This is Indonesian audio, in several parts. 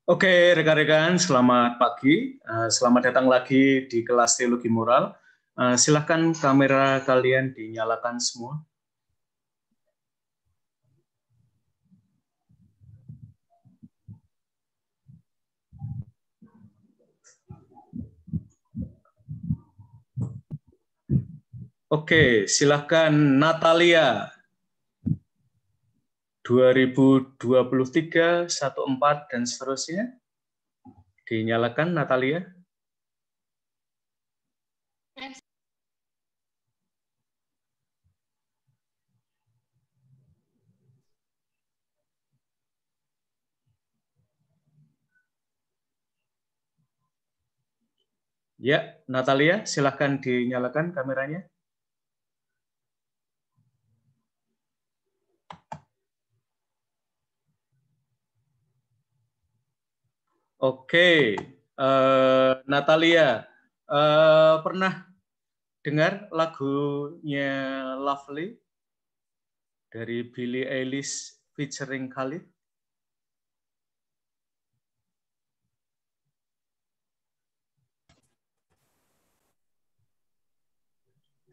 Oke, rekan-rekan, selamat pagi. Selamat datang lagi di kelas Teologi Moral. Silahkan kamera kalian dinyalakan semua. Oke, silahkan Natalia. 2023, 14, dan seterusnya. Dinyalakan Natalia. Ya, Natalia, silahkan dinyalakan kameranya. Oke, Natalia, pernah dengar lagunya Lovely dari Billie Eilish featuring Khalid?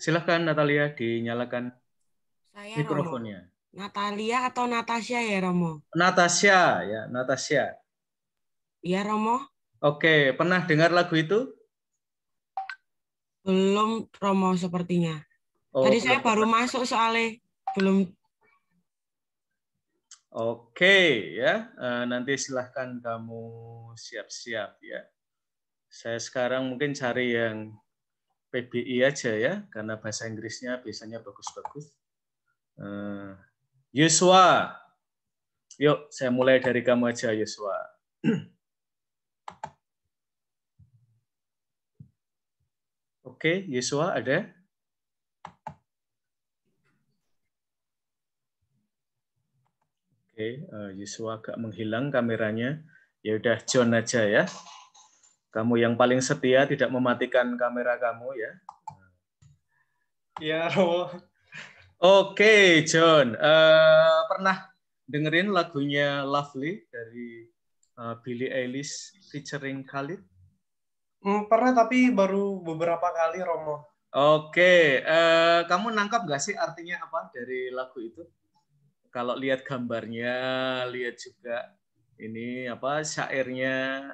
Silahkan Natalia dinyalakan Saya mikrofonnya. Romo. Natalia atau Natasha ya Romo? Natasha ya, Natasha. Iya Romo? Oke, pernah dengar lagu itu? Belum Romo sepertinya. Oh, Tadi saya belum baru pernah. masuk soalnya belum. Oke ya, nanti silahkan kamu siap-siap ya. Saya sekarang mungkin cari yang PBI aja ya, karena bahasa Inggrisnya biasanya bagus-bagus. Yosua, yuk saya mulai dari kamu aja Yosua. Oke, Yosua ada? Oke, Yosua agak menghilang kameranya. Ya udah John aja ya. Kamu yang paling setia tidak mematikan kamera kamu ya. Ya, Romo. Oke, John. Pernah dengerin lagunya Lovely dari Billie Eilish featuring Khalid? Pernah tapi baru beberapa kali, Romo. Oke, kamu nangkap nggak sih artinya apa dari lagu itu? Kalau lihat gambarnya, lihat juga ini apa syairnya,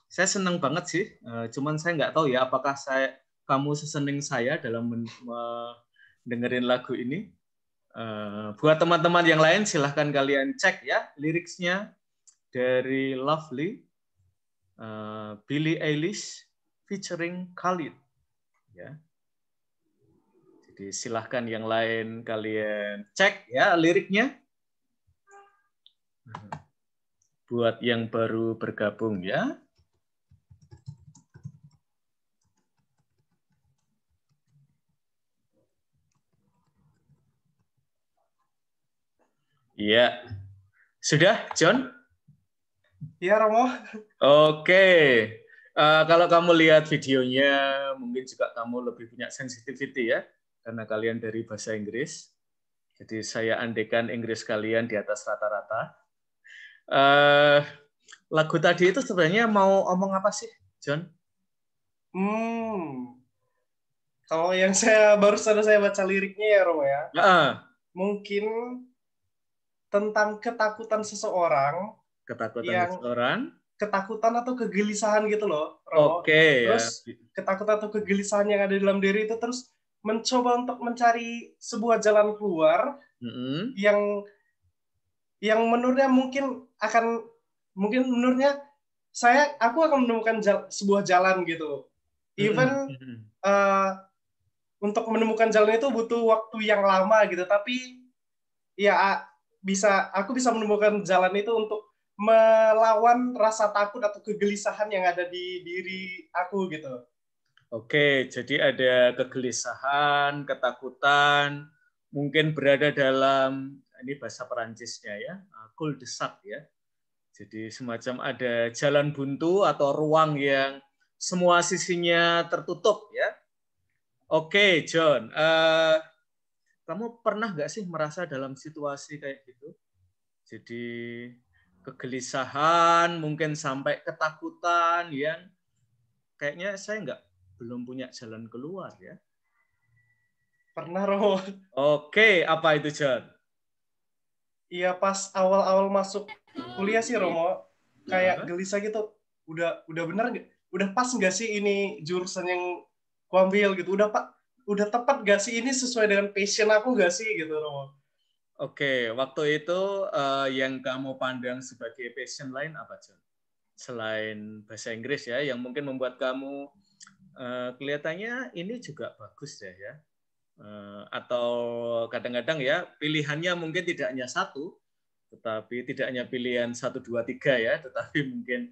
saya senang banget sih. Cuman saya nggak tahu ya apakah kamu seseneng saya dalam dengerin lagu ini. Buat teman-teman yang lain silahkan kalian cek ya liriknya dari Lovely, Billie Eilish featuring Khalid. Ya. Jadi silahkan yang lain kalian cek ya liriknya. Buat yang baru bergabung ya. Iya. Sudah, John? Iya, Romo. Oke. Kalau kamu lihat videonya, mungkin juga kamu lebih punya sensitivity ya, karena kalian dari bahasa Inggris. Jadi saya andekan Inggris kalian di atas rata-rata. Lagu tadi itu sebenarnya mau omong apa sih, John? Kalau yang baru saja saya baca liriknya ya, Romo ya. Mungkin tentang ketakutan seseorang. Ketakutan seseorang. Ketakutan atau kegelisahan gitu loh, Romo. Oke. Terus ya. ketakutan atau kegelisahan yang ada dalam diri itu terus mencoba untuk mencari sebuah jalan keluar yang menurutnya mungkin menurutnya aku akan menemukan sebuah jalan gitu. Even untuk menemukan jalan itu butuh waktu yang lama gitu, tapi ya aku bisa menemukan jalan itu untuk melawan rasa takut atau kegelisahan yang ada di diri aku gitu. Oke, jadi ada kegelisahan, ketakutan, mungkin berada dalam ini bahasa Perancisnya ya, cul-de-sac ya. Jadi semacam ada jalan buntu atau ruang yang semua sisinya tertutup ya. Oke, John, kamu pernah nggak sih merasa dalam situasi kayak gitu? Jadi kegelisahan, mungkin sampai ketakutan yang kayaknya saya belum punya jalan keluar ya. Pernah, Romo. Oke, apa itu, John? Iya, pas awal-awal masuk kuliah sih, Romo, kayak gelisah gitu. Udah bener nggak? Udah pas nggak sih ini jurusan yang kuambil gitu? Udah tepat nggak sih ini sesuai dengan passion aku nggak sih gitu, Romo? Oke, waktu itu yang kamu pandang sebagai passion lain apa, John? Selain bahasa Inggris ya, yang mungkin membuat kamu kelihatannya ini juga bagus deh ya. Atau kadang-kadang ya pilihannya mungkin tidak hanya satu, tetapi tidak hanya pilihan 1, 2, 3 ya, tetapi mungkin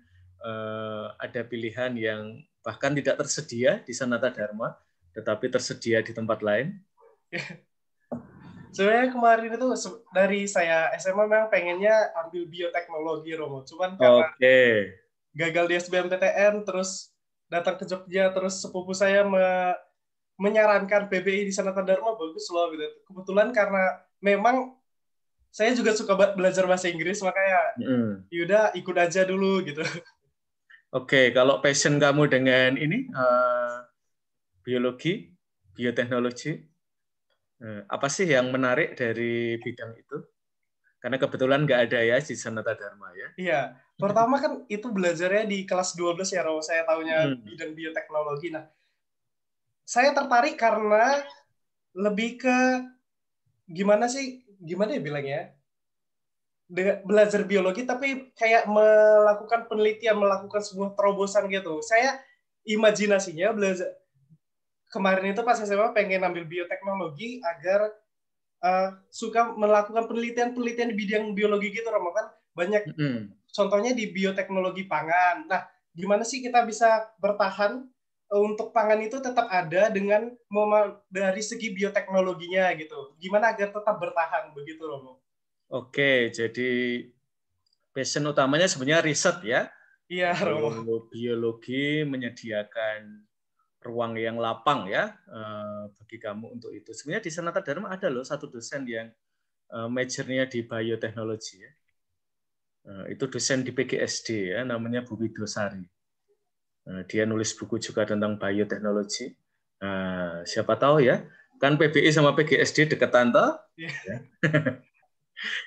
ada pilihan yang bahkan tidak tersedia di Sanata Dharma, tetapi tersedia di tempat lain. Sebenarnya kemarin itu dari saya SMA memang pengennya ambil bioteknologi, Romo. Cuman karena gagal di SBMPTN, terus datang ke Jogja, terus sepupu saya menyarankan PBI di Sanata Dharma bagus loh gitu. Kebetulan karena memang saya juga suka belajar bahasa Inggris, makanya yaudah ikut aja dulu gitu. Oke, kalau passion kamu dengan ini biologi, bioteknologi, apa sih yang menarik dari bidang itu? Karena kebetulan nggak ada ya di Sanata Dharma ya. Iya, pertama kan itu belajarnya di kelas 12 ya, Romo. Saya tahunya bidang bioteknologi. Nah, saya tertarik karena lebih ke gimana ya bilangnya? Belajar biologi tapi kayak melakukan penelitian, melakukan sebuah terobosan gitu. Saya imajinasinya belajar kemarin itu pas SMA pengen ambil bioteknologi agar suka melakukan penelitian-penelitian di bidang biologi gitu, Romo, kan banyak contohnya di bioteknologi pangan. Nah, gimana sih kita bisa bertahan untuk pangan itu tetap ada dengan dari segi bioteknologinya gitu. Gimana agar tetap bertahan begitu, Romo? Oke, jadi passion utamanya sebenarnya riset ya. Iya, Romo. Biologi menyediakan ruang yang lapang ya bagi kamu untuk itu. Sebenarnya di Sanata Dharma ada loh satu dosen yang majornya di bioteknologi ya. Itu dosen di PGSD ya, namanya Bu Widosari. Dia nulis buku juga tentang bioteknologi. Siapa tahu ya, kan PBI sama PGSD deketan toh.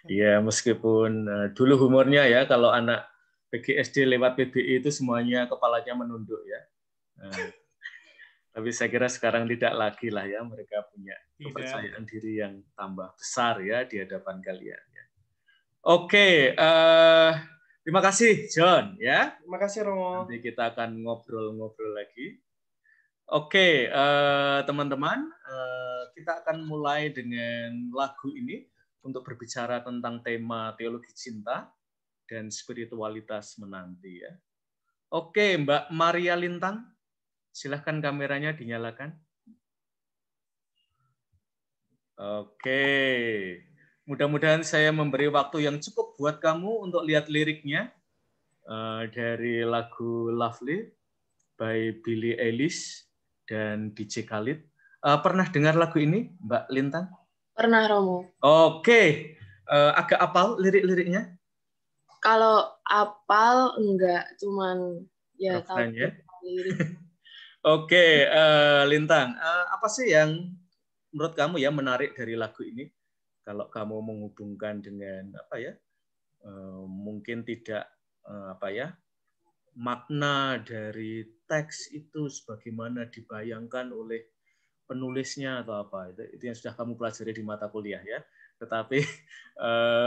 Ya, meskipun dulu humornya ya kalau anak PGSD lewat PBI itu semuanya kepalanya menunduk ya. Tapi saya kira sekarang tidak lagi lah ya, mereka punya kepercayaan diri yang tambah besar ya di hadapan kalian. Ya. Oke, terima kasih John ya. Terima kasih Romo. Nanti kita akan ngobrol-ngobrol lagi. Oke, teman-teman, kita akan mulai dengan lagu ini untuk berbicara tentang tema teologi cinta dan spiritualitas menanti ya. Oke, Mbak Maria Lintang, silahkan kameranya dinyalakan. Oke, mudah-mudahan saya memberi waktu yang cukup buat kamu untuk lihat liriknya dari lagu Lovely by Billie Eilish dan DJ Khalid. Pernah dengar lagu ini, Mbak Lintang? Pernah, Romo. Oke, agak apal lirik-liriknya? Kalau apal enggak, cuman ya tahu lirik. Oke, Lintang, apa sih yang menurut kamu ya menarik dari lagu ini? Kalau kamu menghubungkan dengan apa ya? Mungkin tidak apa ya? Makna dari teks itu sebagaimana dibayangkan oleh penulisnya atau apa itu yang sudah kamu pelajari di mata kuliah ya. Tetapi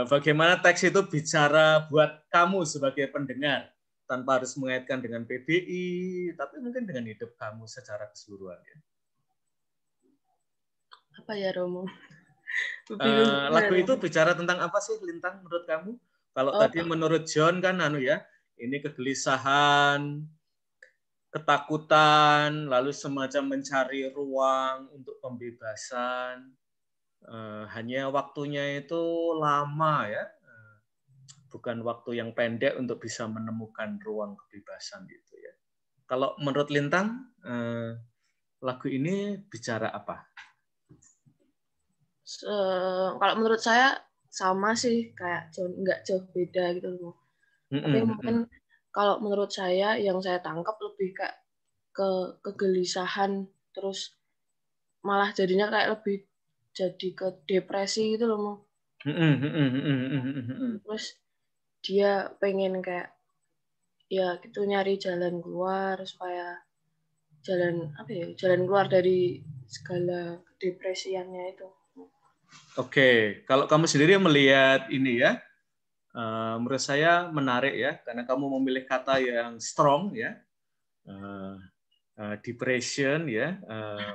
bagaimana teks itu bicara buat kamu sebagai pendengar tanpa harus mengaitkan dengan PBI, tapi mungkin dengan hidup kamu secara keseluruhan ya. Apa ya Romo? Lagu itu bicara tentang apa sih Lintang menurut kamu? Kalau tadi menurut John kan ya, ini kegelisahan, ketakutan, lalu semacam mencari ruang untuk pembebasan. Hanya waktunya itu lama ya, bukan waktu yang pendek untuk bisa menemukan ruang kebebasan gitu ya. Kalau menurut Lintang, lagu ini bicara apa? Kalau menurut saya sama sih kayak nggak jauh beda gitu loh. Tapi mungkin kalau menurut saya yang saya tangkap lebih kayak ke kegelisahan, terus malah jadinya kayak lebih jadi ke depresi gitu loh, Mo. Terus dia pengen kayak ya gitu nyari jalan keluar supaya jalan keluar dari segala depresiannya itu. Oke, kalau kamu sendiri melihat ini ya, menurut saya menarik ya, karena kamu memilih kata yang strong ya, depression ya,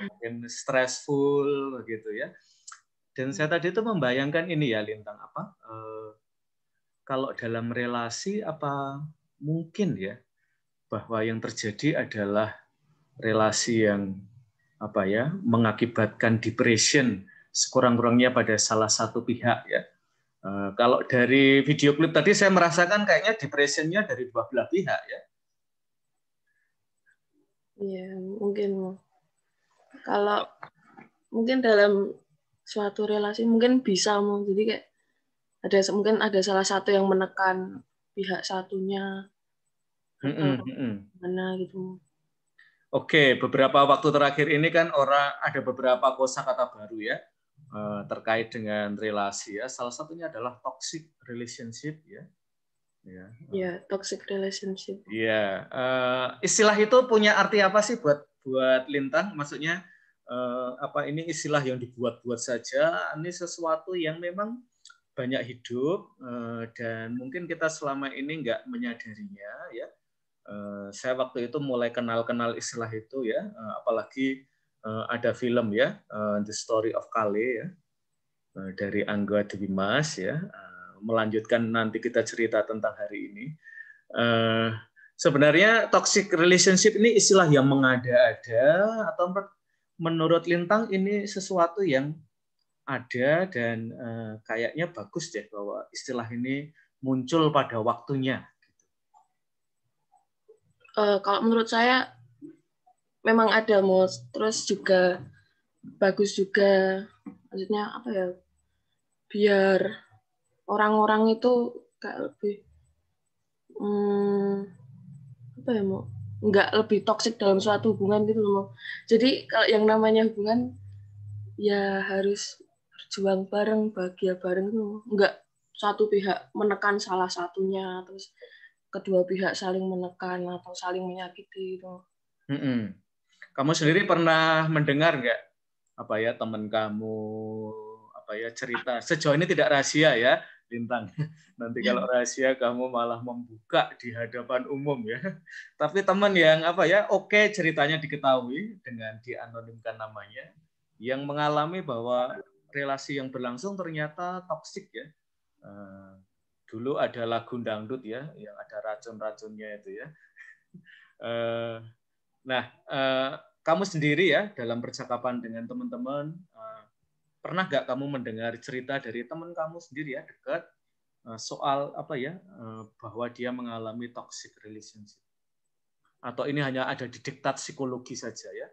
mungkin stressful gitu ya. Dan saya tadi itu membayangkan ini ya, Lintang, apa? Kalau dalam relasi apa mungkin ya bahwa yang terjadi adalah relasi yang apa ya mengakibatkan depression sekurang-kurangnya pada salah satu pihak ya. Kalau dari video klip tadi saya merasakan kayaknya depressionnya dari dua belah pihak ya. Iya, mungkin. Kalau mungkin dalam suatu relasi mungkin bisa, jadi kayak mungkin ada salah satu yang menekan pihak satunya atau mana gitu. Oke, beberapa waktu terakhir ini kan ada beberapa kosakata baru ya terkait dengan relasi ya. Salah satunya adalah toxic relationship ya. Ya, toxic relationship. Iya, istilah itu punya arti apa sih buat Lintang? Maksudnya apa ini istilah yang dibuat-buat saja? Ini sesuatu yang memang banyak hidup dan mungkin kita selama ini nggak menyadarinya ya. Saya waktu itu mulai kenal istilah itu ya, apalagi ada film ya, The Story of Kale ya, dari Angga Dewi Mas ya, melanjutkan nanti kita cerita tentang hari ini. Sebenarnya toxic relationship ini istilah yang mengada-ada atau menurut Lintang ini sesuatu yang ada dan kayaknya bagus deh bahwa istilah ini muncul pada waktunya. Kalau menurut saya memang ada, Mus. Terus juga bagus juga, maksudnya apa ya? Biar orang-orang itu kayak lebih apa ya, Mo? Nggak lebih toksik dalam suatu hubungan gitu loh. Jadi kalau yang namanya hubungan ya harus berjuang bareng, bahagia bareng gitu. Nggak satu pihak menekan salah satunya, terus kedua pihak saling menekan atau saling menyakiti gitu. Kamu sendiri pernah mendengar nggak apa ya teman kamu apa ya cerita sejauh ini tidak rahasia ya Lintang. Nanti kalau rahasia kamu malah membuka di hadapan umum ya. Tapi teman yang apa ya oke ceritanya diketahui dengan dianonimkan namanya yang mengalami bahwa relasi yang berlangsung ternyata toksik ya. Dulu ada lagu dangdut ya yang ada racun-racunnya itu ya. Nah, kamu sendiri ya dalam percakapan dengan teman-teman pernah nggak kamu mendengar cerita dari teman kamu sendiri ya dekat soal apa ya bahwa dia mengalami toxic relationship atau ini hanya ada di diktat psikologi saja ya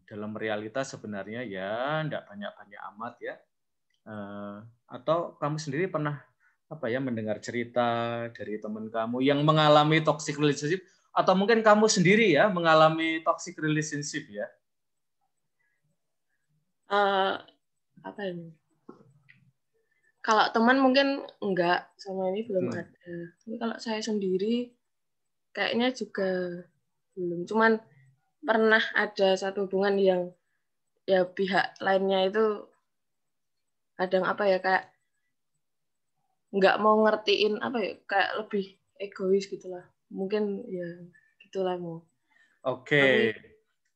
dalam realitas sebenarnya ya nggak banyak-banyak amat ya atau kamu sendiri pernah apa ya mendengar cerita dari teman kamu yang mengalami toxic relationship atau mungkin kamu sendiri ya mengalami toxic relationship ya? Apa ini? Kalau teman mungkin enggak, sama ini belum ada. Tapi kalau saya sendiri kayaknya juga belum. Cuman pernah ada satu hubungan yang ya pihak lainnya itu kadang apa ya kayak nggak mau ngertiin apa ya kayak lebih egois gitulah. Mungkin ya gitulah Mo. Oke.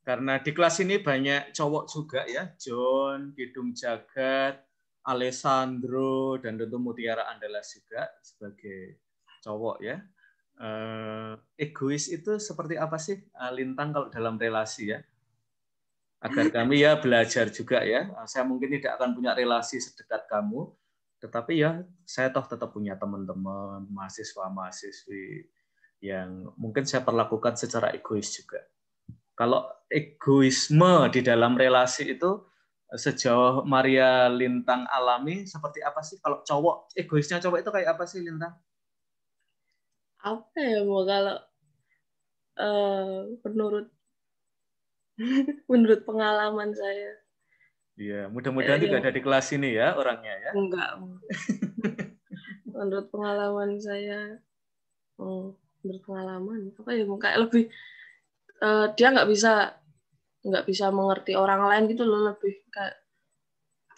Karena di kelas ini banyak cowok juga ya, John, Kidung Jagat, Alessandro, dan tentu Mutiara Andalas juga sebagai cowok ya. Egois itu seperti apa sih Lintang kalau dalam relasi ya? Agar kami ya belajar juga ya. Saya mungkin tidak akan punya relasi sedekat kamu, tetapi ya saya toh tetap punya teman-teman, mahasiswa-mahasiswi yang mungkin saya perlakukan secara egois juga. Kalau egoisme di dalam relasi itu sejauh Maria Lintang alami seperti apa sih? Kalau cowok, egoisnya cowok itu kayak apa sih Lintang? Apa ya mau kalau menurut menurut pengalaman saya Iya, mudah-mudahan tidak yang ada di kelas ini ya orangnya ya. enggak. Menurut pengalaman saya, menurut pengalaman apa ya? Kayak lebih dia nggak bisa mengerti orang lain gitu loh, lebih kayak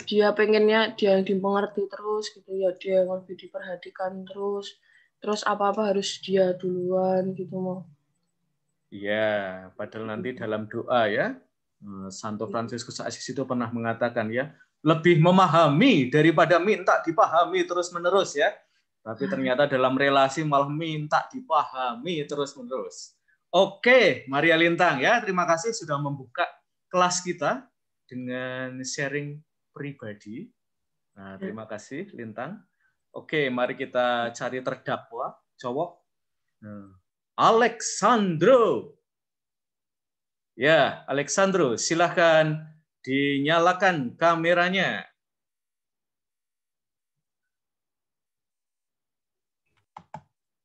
dia pengennya dia yang dimengerti terus gitu ya, dia yang lebih diperhatikan terus apa-apa harus dia duluan gitu mau. Iya, padahal nanti dalam doa ya, Santo Fransiskus Asis itu pernah mengatakan ya, lebih memahami daripada minta dipahami terus-menerus ya. Tapi ternyata dalam relasi malah minta dipahami terus-menerus. Oke, Maria Lintang ya, terima kasih sudah membuka kelas kita dengan sharing pribadi. Nah, terima kasih Lintang. Oke, mari kita cari terdakwa cowok. Nah, Alexandro. Ya, Alexandro, silahkan dinyalakan kameranya.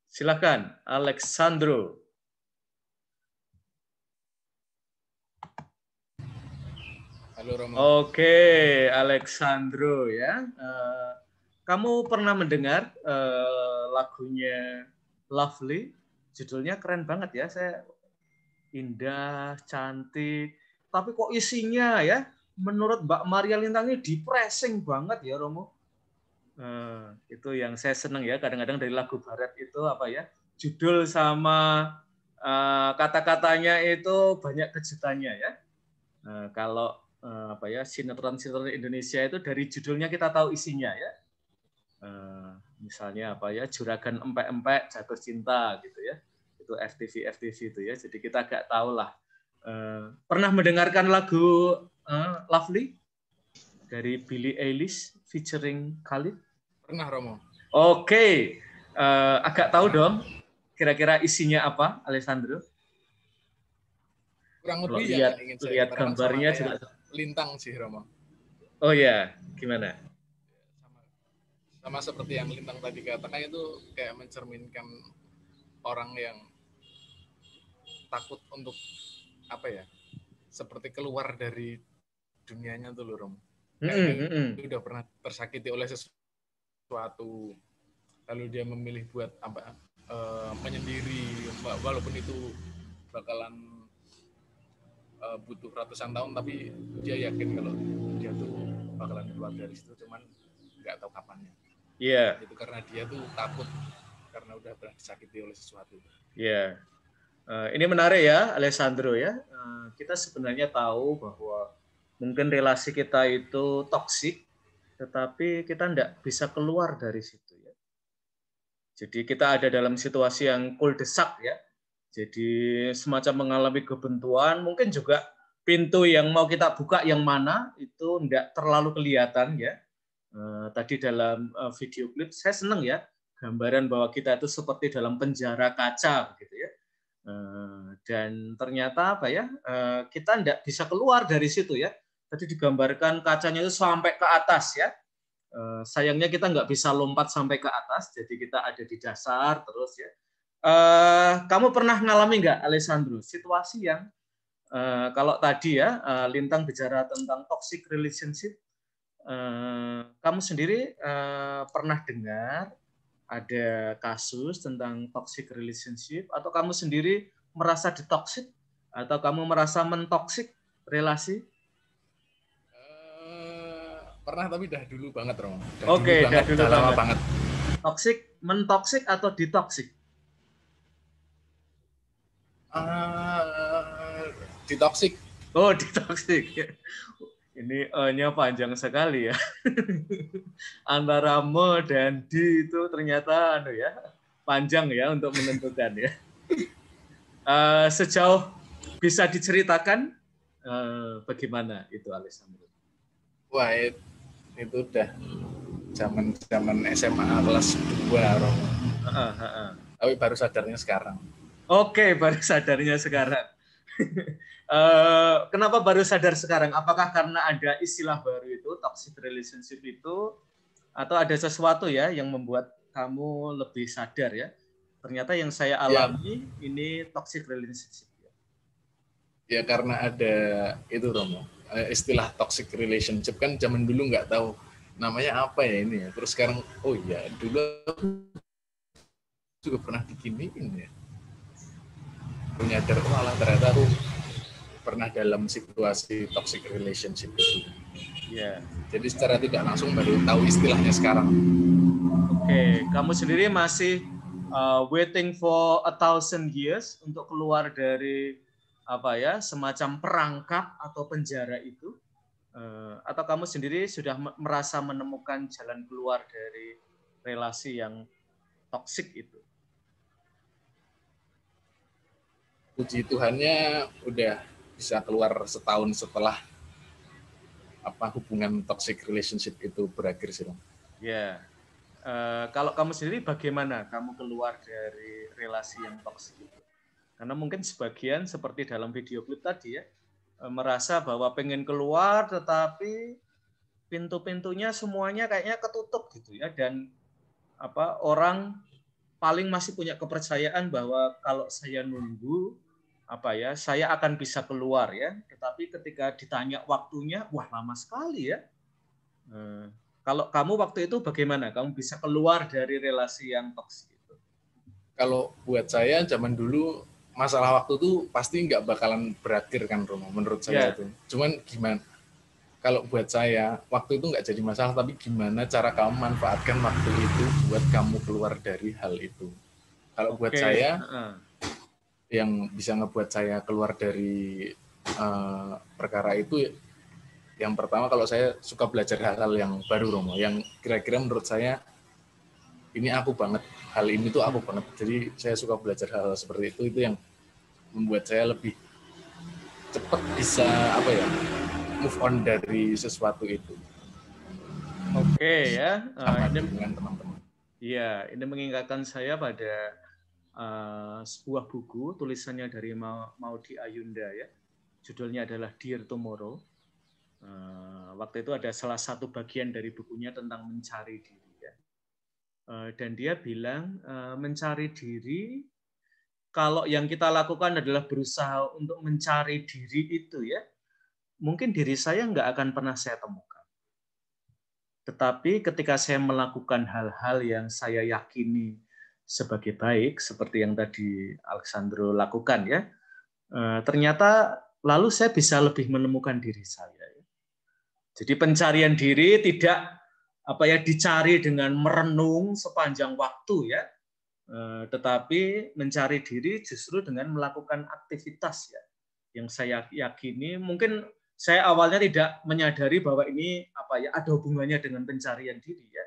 Silahkan, Alexandro. Halo Romo. Oke, Alexandro ya. Kamu pernah mendengar lagunya Lovely? Judulnya keren banget ya. Saya indah, cantik. Tapi kok isinya ya, menurut Mbak Maria Lintang ini depressing banget ya Romo. Itu yang saya seneng ya. Kadang-kadang dari lagu barat itu apa ya, judul sama kata-katanya itu banyak kejutannya ya. Kalau apa ya, sinetron-sinetron Indonesia itu dari judulnya kita tahu isinya ya. Misalnya apa ya, Juragan Empek-Empek Jatuh Cinta gitu ya. Itu FTV itu ya. Jadi kita agak tahu lah. Pernah mendengarkan lagu Lovely dari Billie Eilish featuring Khalid? Pernah Romo. Oke, agak tahu dong kira-kira isinya apa, Alessandro? Kurang Kalau lebih yang ingin saya lihat katakan gambarnya sama juga. Lintang sih Romo. Oh ya, gimana? Sama seperti yang Lintang tadi katakan, itu kayak mencerminkan orang yang takut untuk apa ya, seperti keluar dari dunianya tuh loh Romo. Dia udah pernah tersakiti oleh sesuatu, lalu dia memilih buat apa, menyendiri, walaupun itu bakalan butuh ratusan tahun, tapi dia yakin kalau dia tuh bakalan keluar dari situ, cuman nggak tahu kapannya. Iya. Itu karena dia tuh takut karena udah pernah disakiti oleh sesuatu. Iya. Ini menarik ya, Alessandro ya. Kita sebenarnya tahu bahwa mungkin relasi kita itu toksik, tetapi kita tidak bisa keluar dari situ ya. Jadi kita ada dalam situasi yang cul-de-sac ya. Jadi semacam mengalami kebentuan, mungkin juga pintu yang mau kita buka yang mana itu tidak terlalu kelihatan ya. Tadi dalam video klip saya senang ya, gambaran bahwa kita itu seperti dalam penjara kaca gitu ya. Dan ternyata apa ya, kita tidak bisa keluar dari situ ya. Tadi digambarkan kacanya itu sampai ke atas ya. Sayangnya kita nggak bisa lompat sampai ke atas, jadi kita ada di dasar terus ya. Kamu pernah ngalami nggak, Alessandro, situasi yang kalau tadi ya Lintang bicara tentang toxic relationship, kamu sendiri pernah dengar ada kasus tentang toxic relationship, atau kamu sendiri merasa ditoksik, atau kamu merasa mentoksik relasi? Pernah, tapi dah dulu banget Romo. Oke, dah dulu lama banget. Toksik, mentoksik atau ditoksik? Ditoksik. Oh, ditoksik. Ini nya panjang sekali ya. Antara me dan di itu ternyata ya panjang ya untuk menentukan ya. Sejauh bisa diceritakan bagaimana itu, Alessandro? Wah, itu udah zaman SMA kelas 2 Romo. Tapi baru sadarnya sekarang. Oke, baru sadarnya sekarang. Kenapa baru sadar sekarang? Apakah karena ada istilah baru itu, toxic relationship itu, atau ada sesuatu ya yang membuat kamu lebih sadar ya? Ternyata yang saya alami ini toxic relationship. Ya karena ada itu Romo, istilah toxic relationship kan zaman dulu nggak tahu namanya apa ya ini ya. Terus sekarang oh ya dulu juga pernah diginiin ya. Menyadar malah ternyata aku pernah dalam situasi toxic relationship itu. Ya. Jadi secara tidak langsung baru tahu istilahnya sekarang. Oke, kamu sendiri masih waiting for 1,000 years untuk keluar dari apa ya, semacam perangkap atau penjara itu, atau kamu sendiri sudah merasa menemukan jalan keluar dari relasi yang toksik itu? Puji Tuhannya udah bisa keluar setahun setelah hubungan toxic relationship itu berakhir sih. Ya, kalau kamu sendiri bagaimana kamu keluar dari relasi yang toksik itu? Karena mungkin sebagian seperti dalam video klip tadi ya, merasa bahwa pengen keluar tetapi pintu-pintunya semuanya kayaknya ketutup gitu ya, dan orang paling masih punya kepercayaan bahwa kalau saya nunggu saya akan bisa keluar ya, tetapi ketika ditanya waktunya, wah lama sekali ya. Kalau kamu waktu itu bagaimana? Kamu bisa keluar dari relasi yang toksik itu? Kalau buat saya zaman dulu masalah waktu itu pasti nggak bakalan berakhir kan Romo, menurut saya itu. Cuman gimana? Kalau buat saya waktu itu nggak jadi masalah, tapi gimana cara kamu manfaatkan waktu itu buat kamu keluar dari hal itu. Kalau buat saya yang bisa ngebuat saya keluar dari perkara itu, yang pertama kalau saya suka belajar hal-hal yang baru Romo, yang kira-kira menurut saya ini aku banget, hal ini tuh aku banget. Jadi saya suka belajar hal-hal seperti itu yang membuat saya lebih cepat bisa move on dari sesuatu itu. Oke ya. Ini dengan teman-teman. Iya, ini mengingatkan saya pada sebuah buku tulisannya dari Maudy Ayunda ya. Judulnya adalah Dear Tomorrow. Waktu itu ada salah satu bagian dari bukunya tentang mencari diri. Dan dia bilang mencari diri, kalau yang kita lakukan adalah berusaha untuk mencari diri itu ya, mungkin diri saya nggak akan pernah saya temukan. Tetapi ketika saya melakukan hal-hal yang saya yakini sebagai baik, seperti yang tadi Alexandro lakukan ya, ternyata lalu saya bisa lebih menemukan diri saya. Jadi pencarian diri tidak dicari dengan merenung sepanjang waktu ya, tetapi mencari diri justru dengan melakukan aktivitas ya, yang saya yakini mungkin saya awalnya tidak menyadari bahwa ini ada hubungannya dengan pencarian diri ya,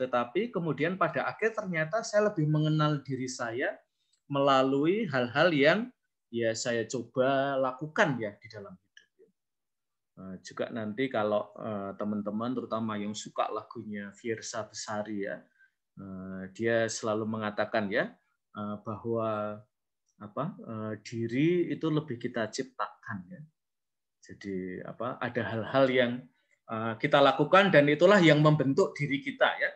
tetapi kemudian pada akhir ternyata saya lebih mengenal diri saya melalui hal-hal yang ya saya coba lakukan ya di dalam hidup. Juga nanti kalau teman-teman terutama yang suka lagunya Fiersa Besari ya, dia selalu mengatakan ya bahwa diri itu lebih kita ciptakan ya. Jadi ada hal-hal yang kita lakukan dan itulah yang membentuk diri kita ya,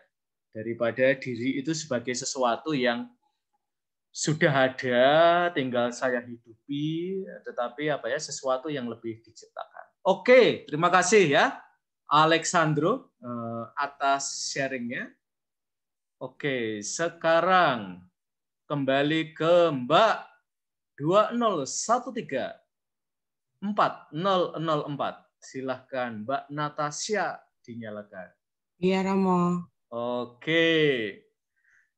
daripada diri itu sebagai sesuatu yang sudah ada tinggal saya hidupi, tetapi sesuatu yang lebih diciptakan. Oke, terima kasih ya Alexandro atas sharingnya. Oke, sekarang kembali ke Mbak 2013 4004. Silahkan Mbak Natasha dinyalakan. Iya, Romo. Oke.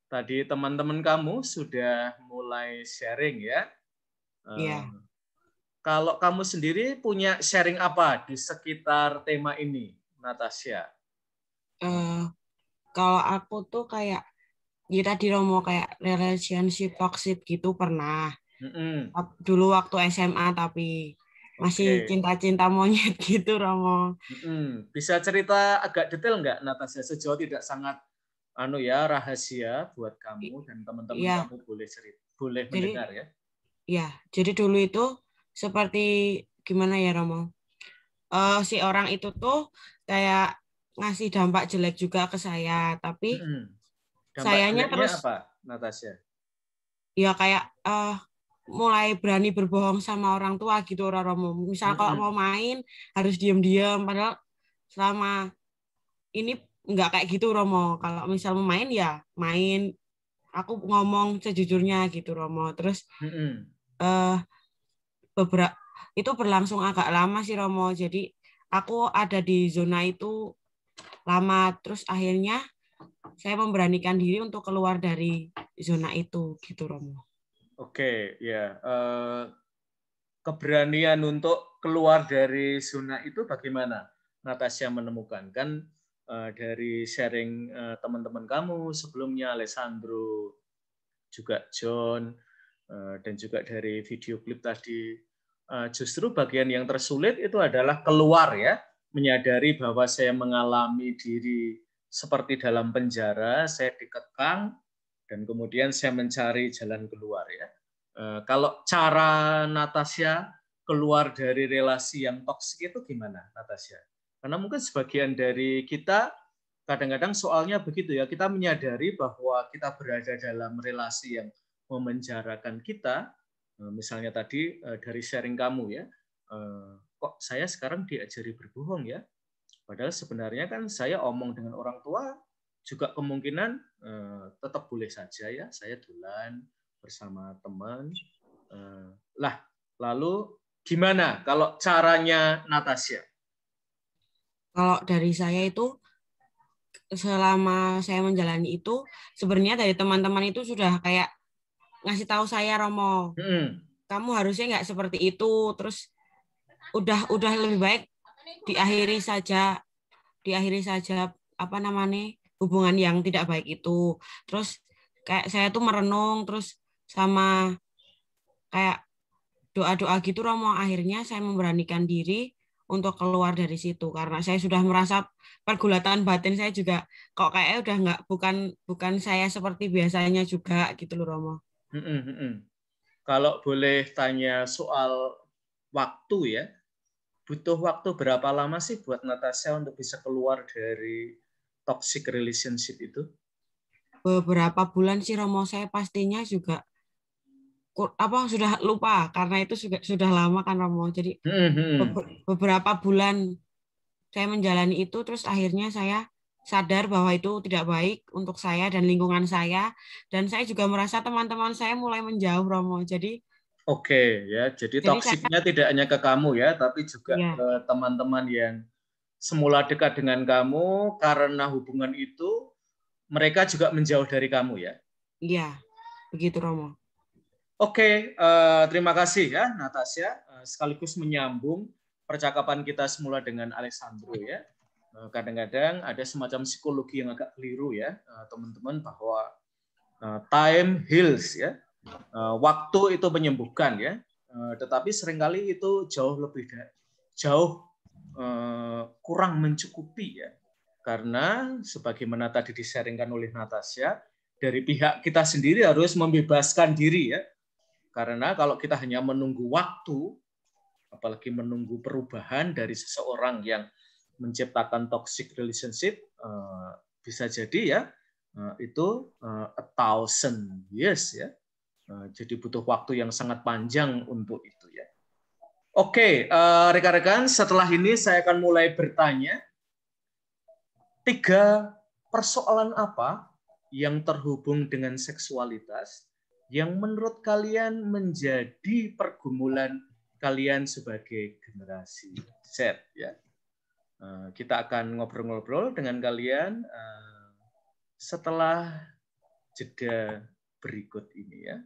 Tadi teman-teman kamu sudah mulai sharing ya. Iya. Kalau kamu sendiri punya sharing apa di sekitar tema ini, Natasha? Kalau aku tuh kayak ya tadi Romo, kayak relationship toxic gitu pernah. Dulu waktu SMA tapi masih cinta-cinta monyet gitu Romo. Bisa cerita agak detail nggak, Natasha? Sejauh tidak sangat rahasia buat kamu dan teman-teman kamu boleh mendengar ya. Iya, jadi dulu itu seperti gimana ya Romo? Si orang itu tuh kayak ngasih dampak jelek juga ke saya, tapi Dampak sayanya jeleknya terus apa, Natasha? ya kayak mulai berani berbohong sama orang tua gitu Romo. Misal kalau mau main harus diem-diem, padahal selama ini nggak kayak gitu Romo. Kalau misal mau main ya main, aku ngomong sejujurnya gitu Romo. Terus beberapa itu berlangsung agak lama sih Romo. Jadi aku ada di zona itu lama, terus akhirnya saya memberanikan diri untuk keluar dari zona itu gitu Romo. Oke, ya. Keberanian untuk keluar dari zona itu bagaimana Natasha menemukan? Kan dari sharing teman-teman kamu sebelumnya, Alessandro, juga John, dan juga dari video klip tadi, justru bagian yang tersulit itu adalah keluar ya, menyadari bahwa saya mengalami diri seperti dalam penjara, saya dikekang, dan kemudian saya mencari jalan keluar ya. Kalau cara Natasha keluar dari relasi yang toksik itu gimana, Natasha? Karena mungkin sebagian dari kita kadang-kadang soalnya begitu ya, kita menyadari bahwa kita berada dalam relasi yang memenjarakan kita. Misalnya tadi dari sharing kamu ya, kok saya sekarang diajari berbohong ya? Padahal sebenarnya kan saya omong dengan orang tua juga kemungkinan tetap boleh saja ya, saya duluan bersama teman. Lalu gimana kalau caranya Natasha? Kalau dari saya itu, selama saya menjalani itu, sebenarnya dari teman-teman itu sudah kayak ngasih tahu saya, Romo, kamu harusnya nggak seperti itu. Terus udah lebih baik diakhiri saja apa namanya hubungan yang tidak baik itu. Terus kayak saya tuh merenung, terus sama kayak doa-doa gitu Romo, akhirnya saya memberanikan diri untuk keluar dari situ karena saya sudah merasa pergulatan batin saya juga kok kayaknya udah nggak bukan saya seperti biasanya juga gitu loh Romo. Kalau boleh tanya soal waktu ya, butuh waktu berapa lama sih buat Natasha untuk bisa keluar dari toxic relationship itu? Beberapa bulan sih Romo, saya pastinya juga sudah lupa karena itu sudah lama kan Romo. Jadi beberapa bulan saya menjalani itu, terus akhirnya saya sadar bahwa itu tidak baik untuk saya dan lingkungan saya, dan saya juga merasa teman-teman saya mulai menjauh Romo. Jadi Oke, ya. Jadi toksiknya tidak hanya ke kamu ya, tapi juga ya, ke teman-teman yang semula dekat dengan kamu karena hubungan itu mereka juga menjauh dari kamu ya. Iya, begitu Romo. Oke, terima kasih ya Natasha. Sekaligus menyambung percakapan kita semula dengan Alessandro ya. Kadang-kadang ada semacam psikologi yang agak keliru ya teman-teman, bahwa time heals ya. Waktu itu menyembuhkan ya. Tetapi seringkali itu jauh kurang mencukupi ya. Karena sebagaimana tadi disaringkan oleh Natasha, dari pihak kita sendiri harus membebaskan diri ya. Karena kalau kita hanya menunggu waktu, apalagi menunggu perubahan dari seseorang yang menciptakan toxic relationship, bisa jadi ya itu 1,000 years ya. Jadi butuh waktu yang sangat panjang untuk itu ya. Oke, rekan-rekan, setelah ini saya akan mulai bertanya 3 persoalan apa yang terhubung dengan seksualitas yang menurut kalian menjadi pergumulan kalian sebagai generasi Z ya. Kita akan ngobrol-ngobrol dengan kalian setelah jeda berikut ini ya.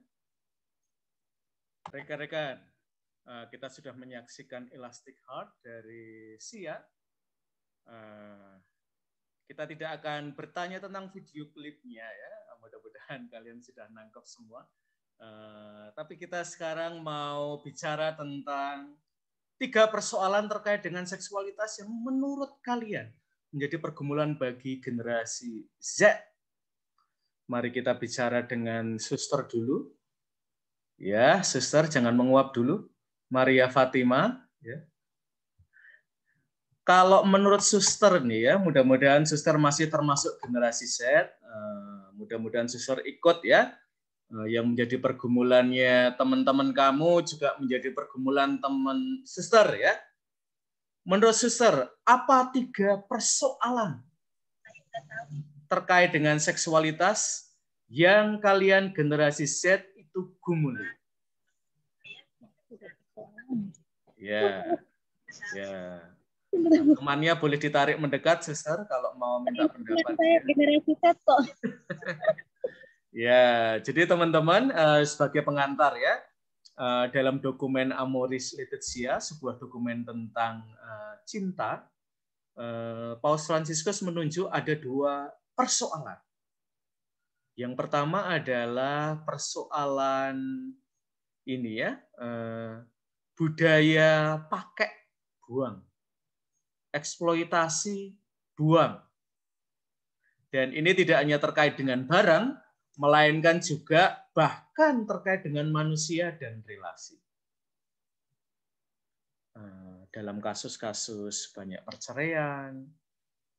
Rekan-rekan, kita sudah menyaksikan Elastic Heart dari Sia. Kita tidak akan bertanya tentang video klipnya ya, mudah-mudahan kalian sudah nangkep semua. Tapi kita sekarang mau bicara tentang 3 persoalan terkait dengan seksualitas yang menurut kalian menjadi pergumulan bagi generasi Z. Mari kita bicara dengan suster dulu. Ya, suster jangan menguap dulu. Maria Fatima. Ya. Kalau menurut suster nih ya, mudah-mudahan suster masih termasuk generasi Z. Mudah-mudahan suster ikut ya. yang menjadi pergumulannya teman-teman kamu juga menjadi pergumulan teman suster ya. Menurut suster, apa 3 persoalan terkait dengan seksualitas yang kalian generasi Z itu gumuli? Ya, ya. Temannya boleh ditarik mendekat, suster, kalau mau minta pendapat. Saya generasi Z kok. Ya, jadi teman-teman sebagai pengantar ya, dalam dokumen Amoris Laetitia, sebuah dokumen tentang cinta, Paus Fransiskus menunjuk ada 2 persoalan. Yang pertama adalah persoalan ini ya, budaya pakai buang, eksploitasi buang. Dan ini tidak hanya terkait dengan barang, melainkan juga bahkan terkait dengan manusia dan relasi. Dalam kasus-kasus banyak perceraian,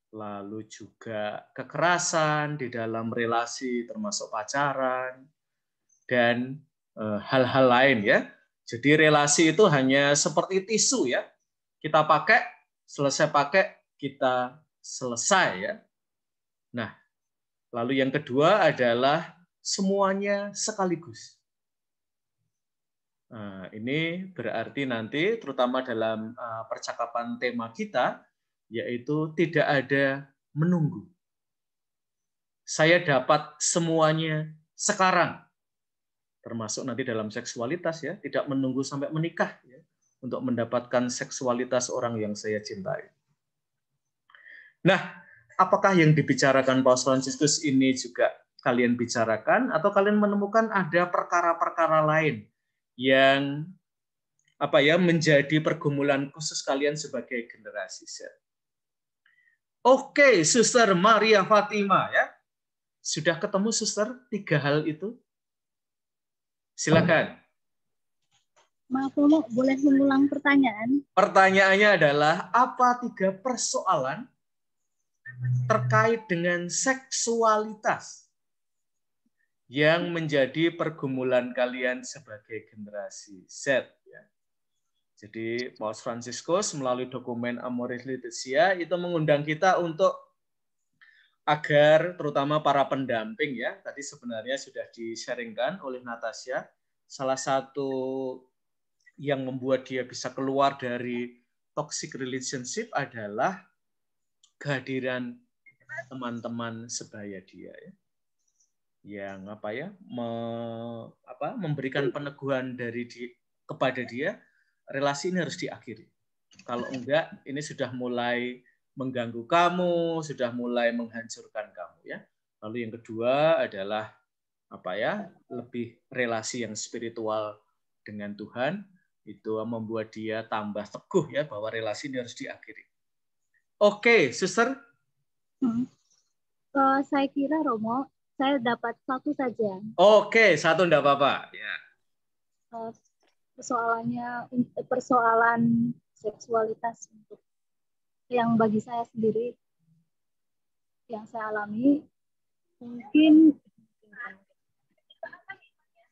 lalu juga kekerasan di dalam relasi termasuk pacaran, dan hal-hal lain ya. Jadi relasi itu hanya seperti tisu ya. Kita pakai, selesai pakai, kita selesai ya. Nah, lalu yang kedua adalah semuanya sekaligus. Nah, ini berarti nanti terutama dalam percakapan tema kita, yaitu tidak ada menunggu. Saya dapat semuanya sekarang. Termasuk nanti dalam seksualitas ya, tidak menunggu sampai menikah ya, untuk mendapatkan seksualitas orang yang saya cintai. Nah, apakah yang dibicarakan Paus Fransiskus ini juga kalian bicarakan, atau kalian menemukan ada perkara-perkara lain yang menjadi pergumulan khusus kalian sebagai generasi Z? Oke, Suster Maria Fatima ya. Sudah ketemu Suster 3 hal itu? Silakan. Maaf, Romo, boleh mengulang pertanyaan? Pertanyaannya adalah, apa 3 persoalan terkait dengan seksualitas yang menjadi pergumulan kalian sebagai generasi Z? Ya. Jadi Paus Fransiskus melalui dokumen Amoris Laetitia itu mengundang kita untuk agar terutama para pendamping ya, tadi sebenarnya sudah di-sharingkan oleh Natasha, salah satu yang membuat dia bisa keluar dari toxic relationship adalah kehadiran teman-teman sebaya dia ya. Yang memberikan peneguhan kepada dia, relasi ini harus diakhiri. Kalau enggak, ini sudah mulai mengganggu kamu, sudah mulai menghancurkan kamu ya. Lalu yang kedua adalah lebih relasi yang spiritual dengan Tuhan, itu membuat dia tambah teguh ya bahwa relasi ini harus diakhiri. Oke, Suster. Saya kira Romo, saya dapat 1 saja. Oke, 1 enggak apa-apa. Ya. Persoalan seksualitas untuk yang bagi saya sendiri, yang saya alami, mungkin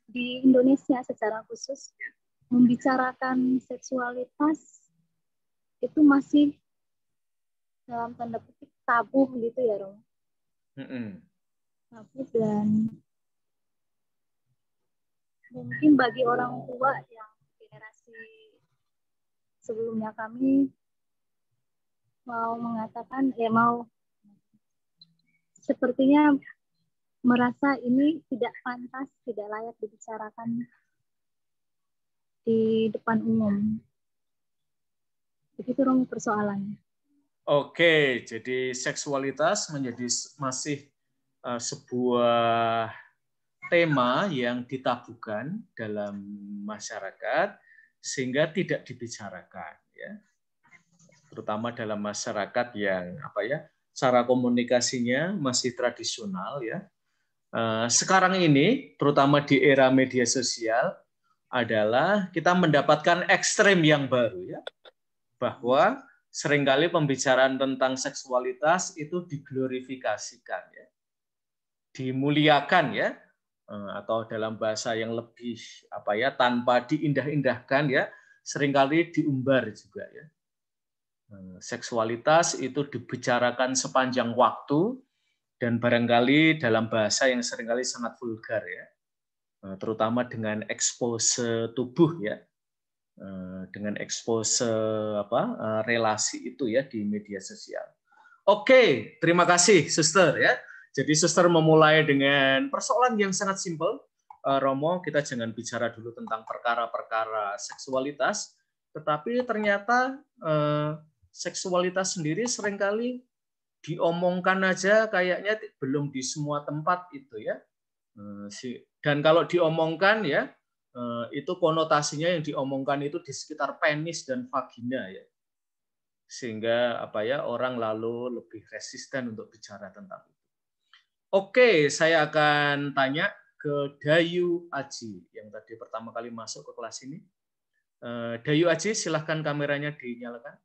di Indonesia secara khusus membicarakan seksualitas itu masih dalam tanda petik tabu gitu ya, Rom. Tabu, dan mungkin bagi orang tua yang generasi sebelumnya kami mau mengatakan, sepertinya merasa ini tidak pantas, tidak layak dibicarakan di depan umum. Begitu Romo persoalannya. Oke, jadi seksualitas menjadi masih sebuah tema yang ditabukan dalam masyarakat sehingga tidak dibicarakan ya. Terutama dalam masyarakat yang cara komunikasinya masih tradisional ya. Sekarang ini terutama di era media sosial adalah kita mendapatkan ekstrem yang baru ya, bahwa seringkali pembicaraan tentang seksualitas itu diglorifikasikan ya, dimuliakan ya, atau dalam bahasa yang lebih tanpa diindah-indahkan ya, seringkali diumbar juga ya. Seksualitas itu dibicarakan sepanjang waktu dan barangkali dalam bahasa yang seringkali sangat vulgar ya, terutama dengan expose tubuh ya, dengan expose relasi itu ya di media sosial. Oke, terima kasih Suster ya. Jadi Suster memulai dengan persoalan yang sangat simpel. Romo, kita jangan bicara dulu tentang perkara-perkara seksualitas, tetapi ternyata seksualitas sendiri seringkali diomongkan aja kayaknya belum di semua tempat itu ya. Dan kalau diomongkan ya, itu konotasinya yang diomongkan itu di sekitar penis dan vagina ya. Sehingga orang lalu lebih resisten untuk bicara tentang itu. Oke, saya akan tanya ke Dayu Aji yang tadi pertama kali masuk ke kelas ini. Dayu Aji, silahkan kameranya dinyalakan.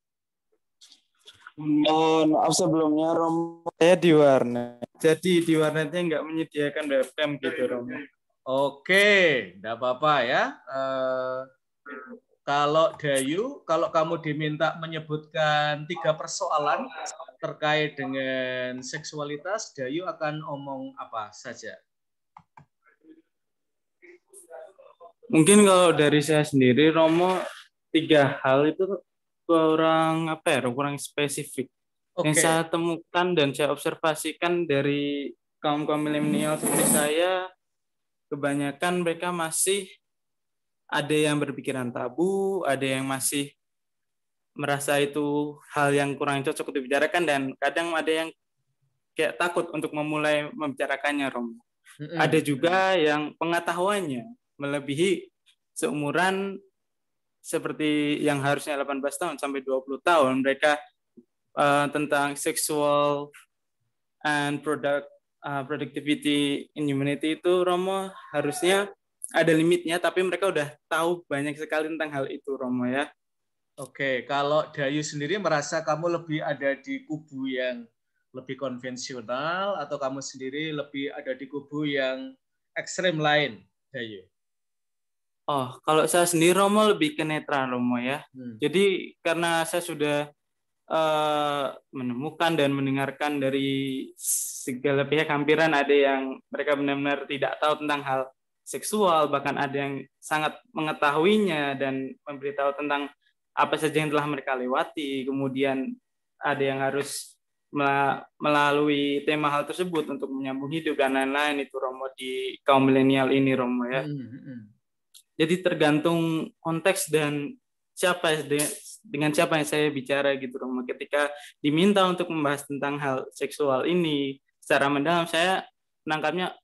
Maaf sebelumnya, Romo. Saya di warnet. Jadi di warnetnya nggak menyediakan webcam gitu, Romo. Oke, enggak apa-apa ya. Kalau Dayu, kalau kamu diminta menyebutkan 3 persoalan terkait dengan seksualitas, Dayu akan omong apa saja? Mungkin kalau dari saya sendiri, Romo, 3 hal itu kurang kurang spesifik. Yang saya temukan dan saya observasikan dari kaum milenial seperti saya, kebanyakan mereka masih ada yang berpikiran tabu, ada yang masih merasa itu hal yang kurang cocok untuk dibicarakan, dan kadang ada yang kayak takut untuk memulai membicarakannya, Romo. Ada juga yang pengetahuannya melebihi seumuran seperti yang harusnya 18 tahun sampai 20 tahun. Mereka tentang sexual and productivity in humanity itu, Romo, harusnya ada limitnya, tapi mereka udah tahu banyak sekali tentang hal itu, Romo ya. Oke, kalau Dayu sendiri merasa kamu lebih ada di kubu yang lebih konvensional atau kamu sendiri lebih ada di kubu yang ekstrem lain, Dayu? Oh, kalau saya sendiri, Romo, lebih ke netral, Romo ya. Jadi karena saya sudah menemukan dan mendengarkan dari segala pihak, hampiran ada yang mereka benar-benar tidak tahu tentang hal seksual, bahkan ada yang sangat mengetahuinya dan memberitahu tentang apa saja yang telah mereka lewati. Kemudian ada yang harus melalui tema hal tersebut untuk menyambung hidup dan lain-lain itu, Romo, di kaum milenial ini, Romo ya. Jadi tergantung konteks dan dengan siapa yang saya bicara gitu, Romo. Ketika diminta untuk membahas tentang hal seksual ini secara mendalam, saya menangkapnya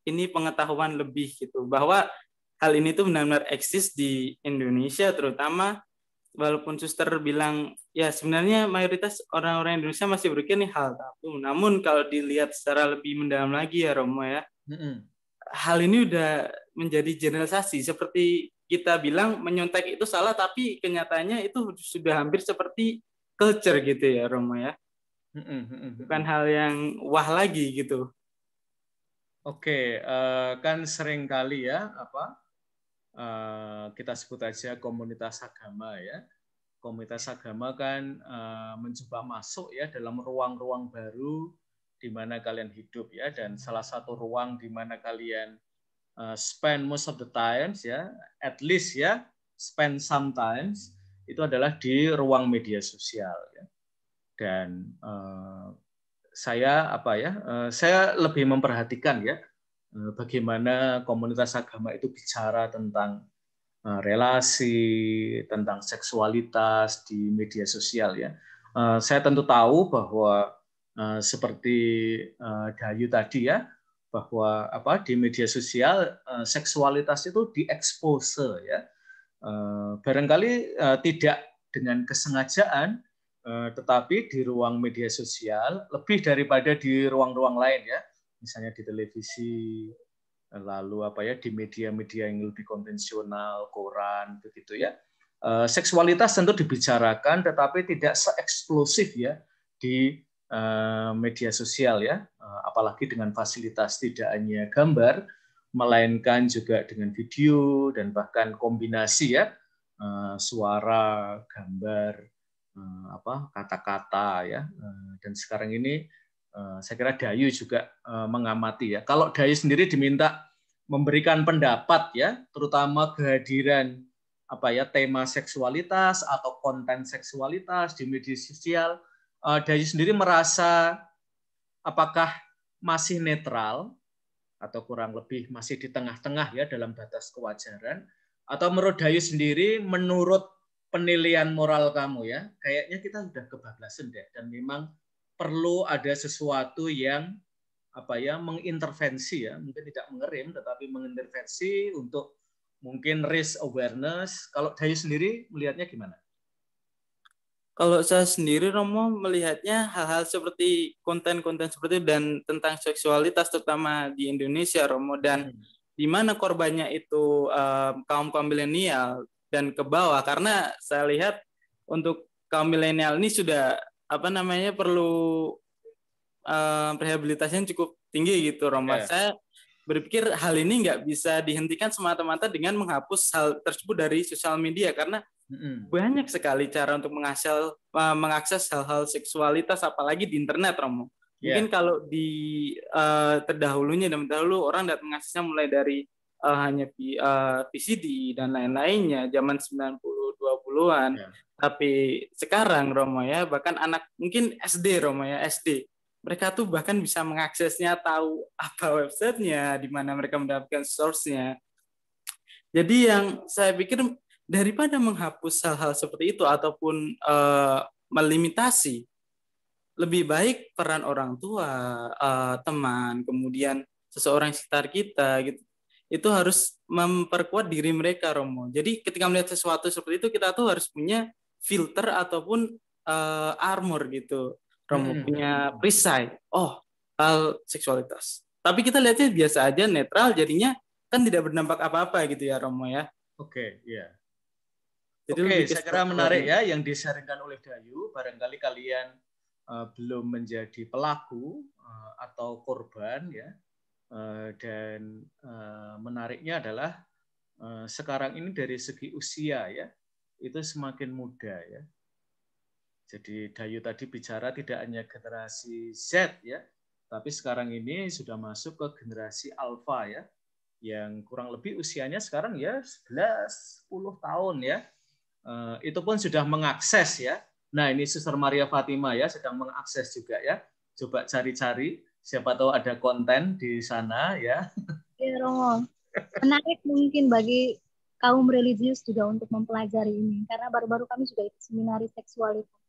ini pengetahuan lebih gitu, bahwa hal ini tuh benar-benar eksis di Indonesia terutama, walaupun Suster bilang ya sebenarnya mayoritas orang-orang Indonesia masih berpikir nih hal tabu, namun kalau dilihat secara lebih mendalam lagi ya, Romo ya, hal ini udah menjadi generalisasi. Seperti kita bilang menyontek itu salah, tapi kenyataannya itu sudah hampir seperti culture gitu ya, Romo ya. Bukan hal yang wah lagi gitu. Oke, kan sering kali ya kita sebut aja komunitas agama ya. Komunitas agama kan mencoba masuk ya dalam ruang-ruang baru di mana kalian hidup ya, dan salah satu ruang di mana kalian spend most of the times ya, at least ya, spend sometimes, itu adalah di ruang media sosial ya. Dan saya saya lebih memperhatikan ya bagaimana komunitas agama itu bicara tentang relasi, tentang seksualitas di media sosial ya. Saya tentu tahu bahwa seperti Dayu tadi ya, bahwa di media sosial seksualitas itu diekspose ya. Barangkali tidak dengan kesengajaan, tetapi di ruang media sosial lebih daripada di ruang-ruang lain ya, misalnya di televisi, lalu di media-media yang lebih konvensional, koran begitu ya. Seksualitas tentu dibicarakan, tetapi tidak seeksplosif ya di media sosial ya, apalagi dengan fasilitas tidak hanya gambar, melainkan juga dengan video dan bahkan kombinasi ya, suara, gambar, kata-kata ya. Dan sekarang ini saya kira Dayu juga mengamati ya. Kalau Dayu sendiri diminta memberikan pendapat ya, terutama kehadiran tema seksualitas atau konten seksualitas di media sosial, Dayu sendiri merasa apakah masih netral atau kurang lebih masih di tengah-tengah ya dalam batas kewajaran, atau menurut Dayu sendiri, menurut penilaian moral kamu ya, kayaknya kita sudah kebablasan deh, dan memang perlu ada sesuatu yang mengintervensi ya, mungkin tidak mengerem tetapi mengintervensi untuk mungkin raise awareness. Kalau Dayu sendiri melihatnya gimana? Kalau saya sendiri, Romo, melihatnya hal-hal seperti konten-konten seperti itu dan tentang seksualitas terutama di Indonesia, Romo, dan di mana korbannya itu kaum milenial dan ke bawah, karena saya lihat untuk kaum milenial ini sudah perlu rehabilitasinya cukup tinggi gitu, Romo. Saya berpikir hal ini nggak bisa dihentikan semata-mata dengan menghapus hal tersebut dari sosial media, karena banyak sekali cara untuk mengakses hal-hal seksualitas, apalagi di internet, Romo. Mungkin kalau di terdahulu orang dapat mengaksesnya mulai dari hanya VCD dan lain-lainnya zaman 90-20-an. Tapi sekarang, Romo ya, bahkan anak mungkin SD, Romo ya, SD. Mereka tuh bahkan bisa mengaksesnya, tahu apa websitenya, di mana mereka mendapatkan source-nya. Jadi yang saya pikir, daripada menghapus hal-hal seperti itu ataupun melimitasi, lebih baik peran orang tua, teman, kemudian seseorang sekitar kita gitu, itu harus memperkuat diri mereka, Romo. Jadi ketika melihat sesuatu seperti itu, kita tuh harus punya filter ataupun armor gitu, Romo, punya perisai. Oh, hal seksualitas. Tapi kita lihatnya biasa aja, netral, jadinya kan tidak berdampak apa-apa gitu ya, Romo ya. Oke, ya. Jadi saya kira menarik ya yang disaringkan oleh Dayu. Barangkali kalian belum menjadi pelaku atau korban ya. Dan menariknya adalah sekarang ini dari segi usia ya, itu semakin muda ya. Jadi Dayu tadi bicara tidak hanya generasi Z ya, tapi sekarang ini sudah masuk ke generasi Alpha ya, yang kurang lebih usianya sekarang ya 11-10 tahun ya. Itu pun sudah mengakses ya. Nah ini Suster Maria Fatima ya sedang mengakses juga ya. Coba cari-cari, siapa tahu ada konten di sana ya. Ya Romo, menarik mungkin bagi kaum religius juga untuk mempelajari ini, karena baru-baru kami juga ikut seminari seksualitas.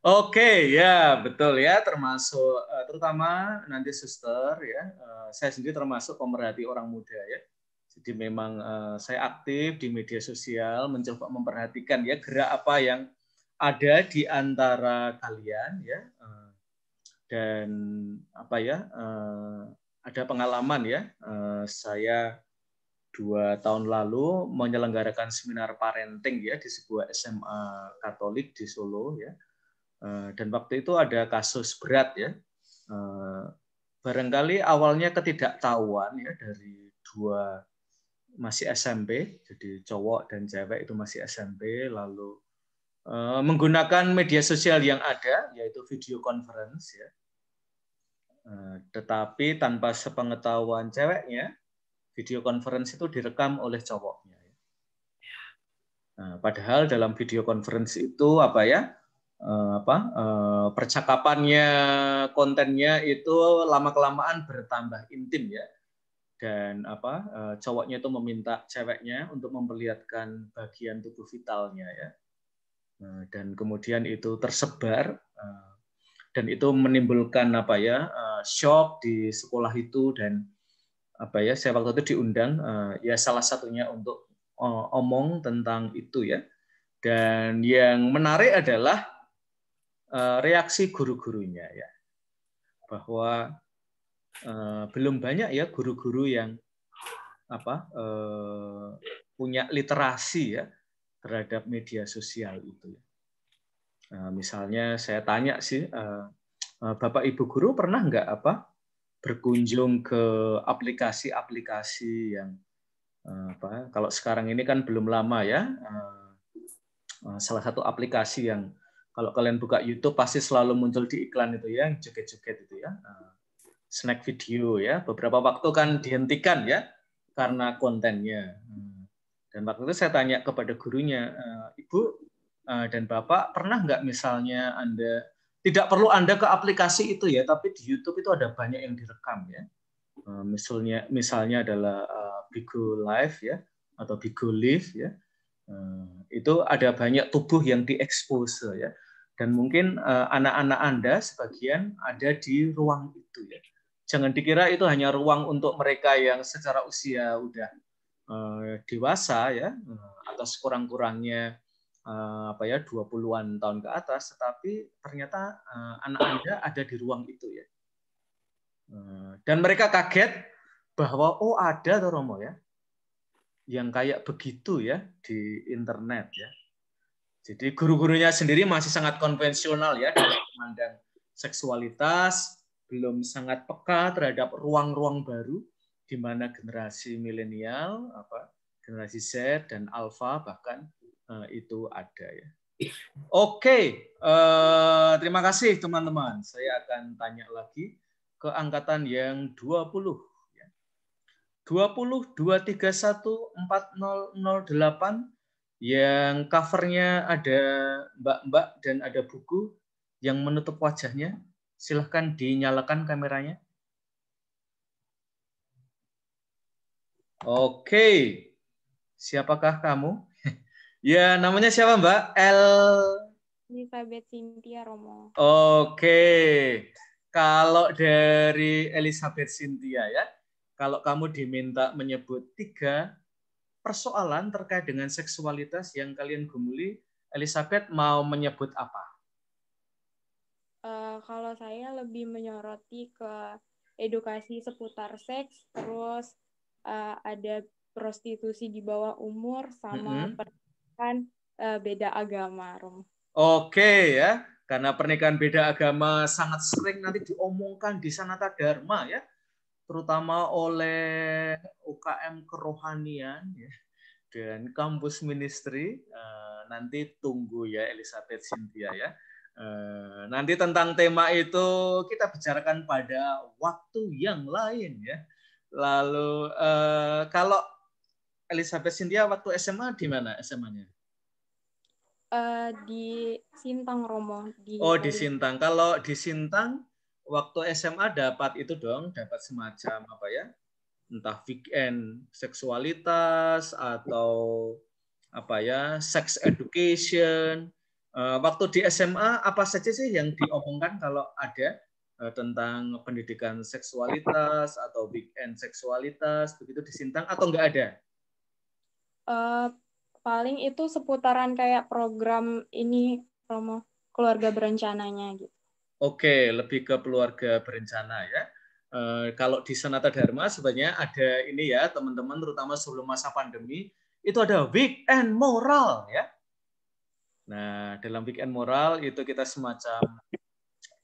Oke, ya betul ya, termasuk terutama nanti Suster ya. Saya sendiri termasuk pemerhati orang muda ya. Jadi memang saya aktif di media sosial, mencoba memperhatikan ya gerak apa yang ada di antara kalian ya, dan ada pengalaman ya. Saya 2 tahun lalu menyelenggarakan seminar parenting ya di sebuah SMA Katolik di Solo ya, dan waktu itu ada kasus berat ya. Barangkali awalnya ketidaktahuan ya dari 2 masih SMP, jadi cowok dan cewek itu masih SMP, lalu menggunakan media sosial yang ada, yaitu video conference ya. Tetapi tanpa sepengetahuan ceweknya, video conference itu direkam oleh cowoknya. Padahal dalam video conference itu percakapannya, kontennya itu lama-kelamaan bertambah intim ya. Dan cowoknya itu meminta ceweknya untuk memperlihatkan bagian tubuh vitalnya ya, dan kemudian itu tersebar dan itu menimbulkan shock di sekolah itu, dan saya waktu itu diundang ya salah satunya untuk omong tentang itu ya. Dan yang menarik adalah reaksi guru-gurunya ya, bahwa belum banyak ya guru-guru yang punya literasi ya terhadap media sosial itu. Misalnya saya tanya sih, Bapak Ibu guru pernah nggak berkunjung ke aplikasi-aplikasi yang kalau sekarang ini kan belum lama ya, salah satu aplikasi yang kalau kalian buka YouTube pasti selalu muncul di iklan itu ya, yang joget-joget itu ya, snack video ya, beberapa waktu kan dihentikan ya karena kontennya. Dan waktu itu saya tanya kepada gurunya, Ibu dan Bapak pernah nggak misalnya Anda, tidak perlu Anda ke aplikasi itu ya, tapi di YouTube itu ada banyak yang direkam ya. Misalnya adalah Bigo Live ya, atau Bigo Live ya. Itu ada banyak tubuh yang diekspos ya. Dan mungkin anak-anak Anda sebagian ada di ruang itu ya. Jangan dikira itu hanya ruang untuk mereka yang secara usia udah dewasa ya, atau sekurang-kurangnya 20-an tahun ke atas, tetapi ternyata anak Anda ada di ruang itu ya. Dan mereka kaget bahwa oh ada tuh Romo ya, yang kayak begitu ya di internet ya. Jadi guru-gurunya sendiri masih sangat konvensional ya dalam memandang seksualitas, belum sangat peka terhadap ruang-ruang baru di mana generasi milenial, generasi Z dan Alpha bahkan itu ada ya. Oke, terima kasih teman-teman. Saya akan tanya lagi ke angkatan yang 20. 20 231 4008 yang covernya ada mbak-mbak dan ada buku yang menutup wajahnya. Silahkan dinyalakan kameranya. Oke, siapakah kamu? Ya, namanya siapa Mbak? Elizabeth Cynthia Romo. Oke, kalau dari Elizabeth Cynthia ya, kalau kamu diminta menyebut 3 persoalan terkait dengan seksualitas yang kalian gumuli, Elizabeth mau menyebut apa? Kalau saya lebih menyoroti ke edukasi seputar seks, terus ada prostitusi di bawah umur, sama pernikahan beda agama, Romo. Oke ya, karena pernikahan beda agama sangat sering nanti diomongkan di Sanata Dharma ya, terutama oleh UKM kerohanian ya, dan kampus ministry. Nanti tunggu ya Elizabeth Cynthia ya. Nanti tentang tema itu kita bicarakan pada waktu yang lain ya. Lalu kalau Elizabeth Cynthia waktu SMA di mana SMA-nya? Di Sintang Romo. Di Sintang. Kalau di Sintang waktu SMA dapat itu dong, dapat semacam apa ya? Entah weekend seksualitas atau apa ya, sex education. Waktu di SMA apa saja sih yang diomongkan kalau ada tentang pendidikan seksualitas atau weekend seksualitas begitu di Sintang atau enggak ada? Paling itu seputaran kayak program ini Romo, keluarga berencananya gitu. Oke, lebih ke keluarga berencana ya. Kalau di Sanata Dharma sebenarnya ada ini ya teman-teman, terutama sebelum masa pandemi itu ada weekend moral ya. Nah, dalam weekend moral itu kita semacam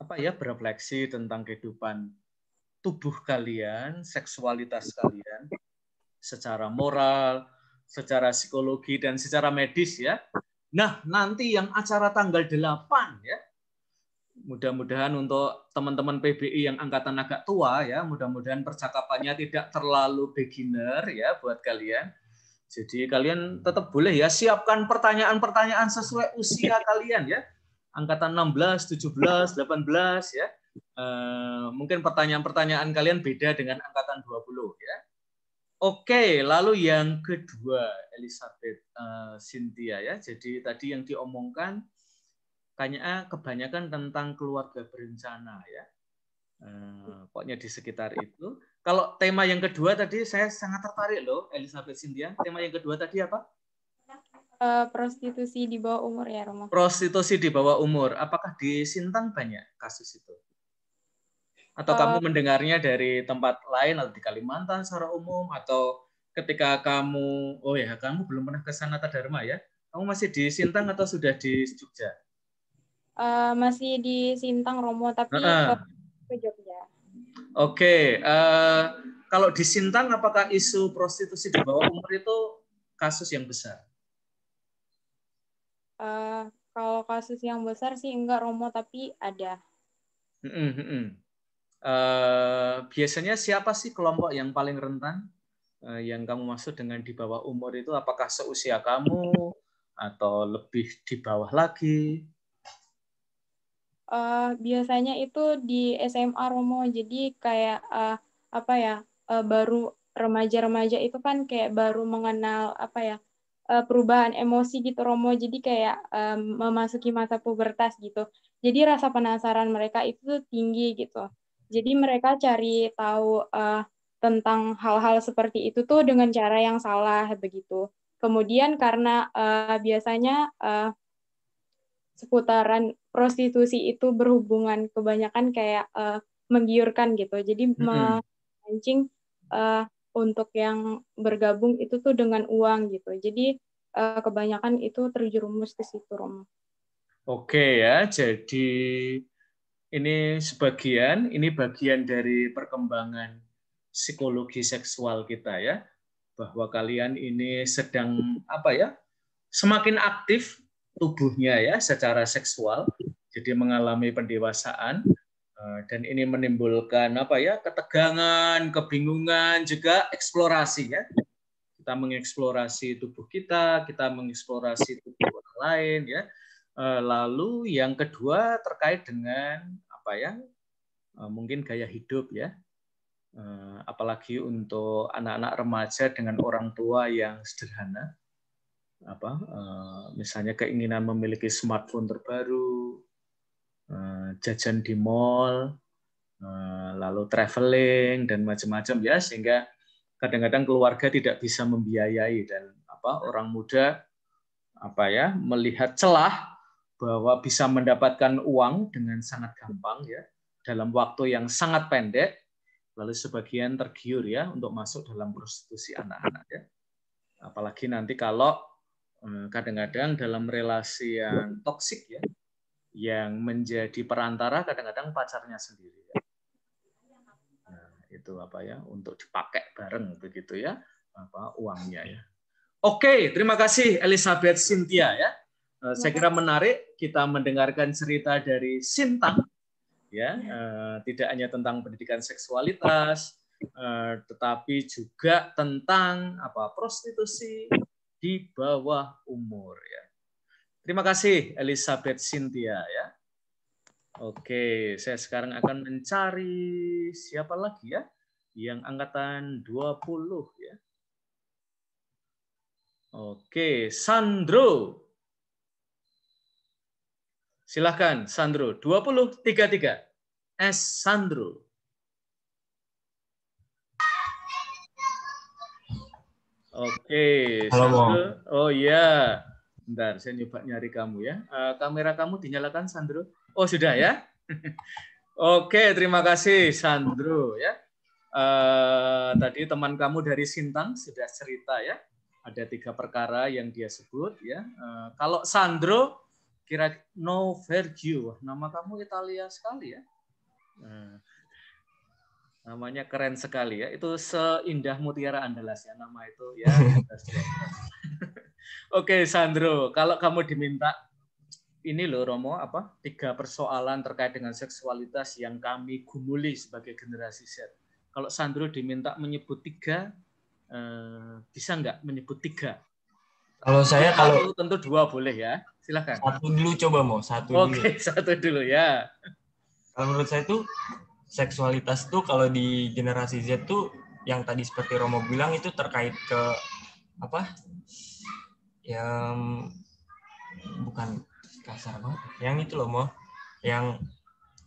apa ya, berefleksi tentang kehidupan tubuh kalian, seksualitas kalian secara moral, secara psikologi dan secara medis ya. Nah, nanti yang acara tanggal 8 ya. Mudah-mudahan untuk teman-teman PBI yang angkatan agak tua ya, mudah-mudahan percakapannya tidak terlalu beginner ya buat kalian. Jadi kalian tetap boleh ya siapkan pertanyaan-pertanyaan sesuai usia kalian ya. Angkatan 16, 17, 18 ya. Mungkin pertanyaan-pertanyaan kalian beda dengan angkatan 20 ya. Oke, lalu yang kedua Elizabeth Cynthia ya. Jadi tadi yang diomongkan kayaknya kebanyakan tentang keluarga berencana ya. Pokoknya di sekitar itu. Kalau tema yang kedua tadi saya sangat tertarik loh, Elizabeth Cynthia. Tema yang kedua tadi apa? Prostitusi di bawah umur ya, Romo. Prostitusi di bawah umur. Apakah di Sintang banyak kasus itu? Atau kamu mendengarnya dari tempat lain atau di Kalimantan secara umum, atau ketika kamu, kamu belum pernah ke Sanata Dharma ya? Kamu masih di Sintang atau sudah di Jogja? Masih di Sintang, Romo, tapi ke Jogja. Oke, kalau di Sintang apakah isu prostitusi di bawah umur itu kasus yang besar? Kalau kasus yang besar sih enggak Romo, tapi ada. Biasanya siapa sih kelompok yang paling rentan yang kamu maksud dengan di bawah umur itu? Apakah seusia kamu atau lebih di bawah lagi? Biasanya itu di SMA Romo, jadi kayak baru remaja-remaja itu kan kayak baru mengenal perubahan emosi gitu Romo, jadi kayak memasuki masa pubertas gitu. Jadi rasa penasaran mereka itu tinggi gitu. Jadi mereka cari tahu tentang hal-hal seperti itu tuh dengan cara yang salah begitu. Kemudian karena biasanya seputaran prostitusi itu berhubungan kebanyakan kayak menggiurkan gitu. Jadi memancing untuk yang bergabung itu tuh dengan uang gitu. Jadi kebanyakan itu terjerumus ke situ, Romo. Oke ya, jadi ini bagian dari perkembangan psikologi seksual kita ya, bahwa kalian ini sedang semakin aktif tubuhnya ya secara seksual, jadi mengalami pendewasaan, dan ini menimbulkan ketegangan, kebingungan, juga eksplorasi ya. Kita mengeksplorasi tubuh kita mengeksplorasi tubuh orang lain ya. Lalu yang kedua terkait dengan mungkin gaya hidup ya. Apalagi untuk anak-anak remaja dengan orang tua yang sederhana. Misalnya keinginan memiliki smartphone terbaru, jajan di mall, lalu traveling dan macam-macam ya, sehingga kadang-kadang keluarga tidak bisa membiayai dan orang muda melihat celah bahwa bisa mendapatkan uang dengan sangat gampang ya dalam waktu yang sangat pendek, lalu sebagian tergiur ya untuk masuk dalam prostitusi anak-anak ya. Apalagi nanti kalau kadang-kadang dalam relasi yang toksik ya, yang menjadi perantara kadang-kadang pacarnya sendiri ya. Nah, itu untuk dipakai bareng begitu ya, uangnya ya. Oke, terima kasih Elizabeth Cynthia ya. Saya kira menarik kita mendengarkan cerita dari Sintang ya, tidak hanya tentang pendidikan seksualitas, tetapi juga tentang prostitusi di bawah umur ya. Terima kasih Elizabeth Cynthia ya. Oke, saya sekarang akan mencari siapa lagi ya yang angkatan 20 ya. Oke, Sandro. Silahkan Sandro, 2033. Sandro. Oke, Sandro. Oh iya. Bentar, saya nyoba nyari kamu ya. Kamera kamu dinyalakan, Sandro? Oh, sudah ya? Oke, terima kasih, Sandro ya. Tadi teman kamu dari Sintang sudah cerita ya. Ada 3 perkara yang dia sebut ya. Kalau Sandro, kira no Vergio. Nama kamu Italia sekali ya. Namanya keren sekali ya. Itu seindah Mutiara Andalas ya nama itu ya. Oke, Sandro, kalau kamu diminta ini loh Romo, 3 persoalan terkait dengan seksualitas yang kami gumuli sebagai generasi Z. Kalau Sandro diminta menyebut 3, bisa nggak menyebut 3? Kalau saya tentu 2 boleh ya. Silakan. 1 dulu coba mau, 1 dulu. Oke, 1 dulu ya. Kalau menurut saya tuh seksualitas tuh kalau di generasi Z tuh yang tadi seperti Romo bilang itu terkait ke yang bukan kasar banget. Yang itu loh Mo, yang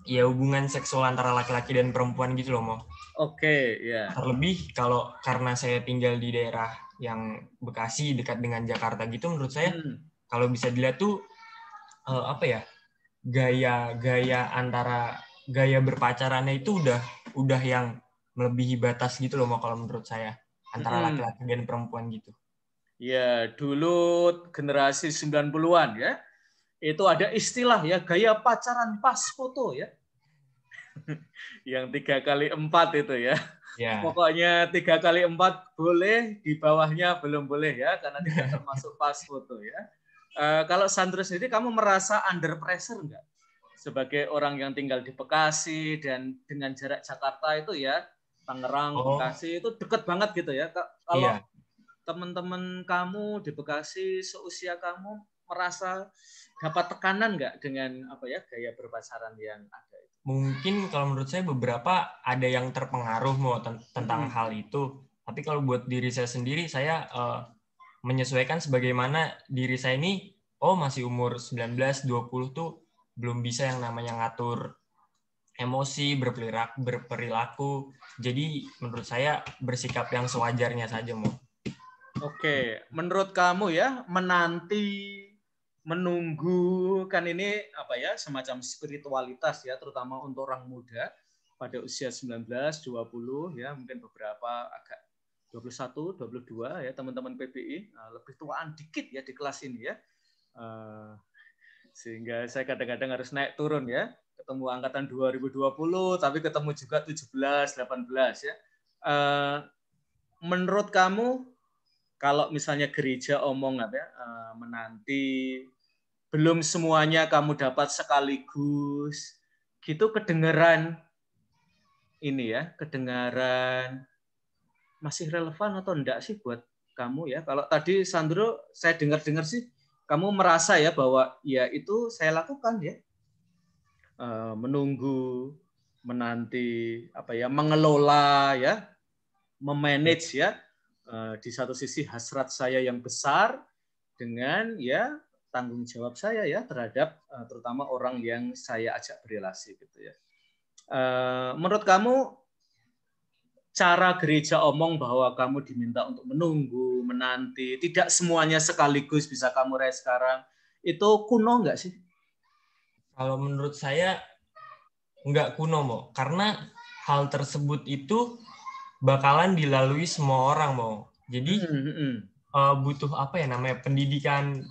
ya hubungan seksual antara laki-laki dan perempuan gitu loh Mo. Oke, ya. Terlebih kalau karena saya tinggal di daerah yang Bekasi dekat dengan Jakarta gitu, menurut saya kalau bisa dilihat tuh gaya antara gaya berpacarannya itu udah yang melebihi batas gitu loh Mo, kalau menurut saya antara laki-laki dan perempuan gitu. Ya, dulu generasi 90-an ya. Itu ada istilah ya, gaya pacaran pas foto ya. Yang 3x4 itu ya. Ya. Pokoknya 3x4 boleh, di bawahnya belum boleh ya, karena tidak termasuk pas foto ya. Kalau Sandro sendiri, kamu merasa under pressure nggak? Sebagai orang yang tinggal di Bekasi dan dengan jarak Jakarta itu ya, Tangerang, Bekasi itu deket banget gitu ya. Kalau teman-teman kamu di Bekasi seusia kamu merasa dapat tekanan nggak dengan apa ya gaya berpacaran yang ada itu? Mungkin kalau menurut saya beberapa ada yang terpengaruh mau tentang hal itu. Tapi kalau buat diri saya sendiri, saya menyesuaikan sebagaimana diri saya ini, masih umur 19-20 tuh belum bisa yang namanya ngatur emosi, berperilaku. Jadi menurut saya bersikap yang sewajarnya saja, Mo. Oke, menurut kamu ya, menunggu kan ini apa ya, semacam spiritualitas ya, terutama untuk orang muda pada usia 19, 20 ya, mungkin beberapa agak 21, 22 ya, teman-teman PBI, lebih tuaan dikit ya di kelas ini ya. Sehingga saya kadang-kadang harus naik turun ya, ketemu angkatan 2020 tapi ketemu juga 17, 18 ya. Menurut kamu kalau misalnya gereja omong apa ya, menanti belum semuanya kamu dapat sekaligus gitu, kedengaran ini ya, kedengaran masih relevan atau enggak sih buat kamu ya? Kalau tadi Sandro saya dengar sih kamu merasa ya bahwa ya itu saya lakukan ya, menunggu, menanti, apa ya, mengelola ya, memanage ya, di satu sisi hasrat saya yang besar dengan ya tanggung jawab saya ya terhadap terutama orang yang saya ajak berelasi gitu ya. Menurut kamu cara gereja omong bahwa kamu diminta untuk menunggu, menanti, tidak semuanya sekaligus bisa kamu raih sekarang, itu kuno nggak sih? Kalau menurut saya nggak kuno, Mo. Karena hal tersebut itu bakalan dilalui semua orang, Mo. Jadi butuh apa ya namanya, pendidikan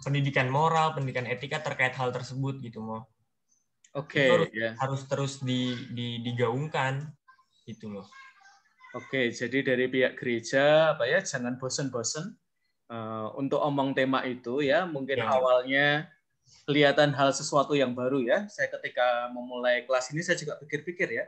moral, pendidikan etika terkait hal tersebut gitu, Mo. Oke, itu harus terus digaungkan gitu loh. Oke, jadi dari pihak gereja apa ya, jangan bosen-bosen untuk omong tema itu ya. Mungkin awalnya kelihatan hal sesuatu yang baru ya. Saya ketika memulai kelas ini saya juga pikir-pikir ya,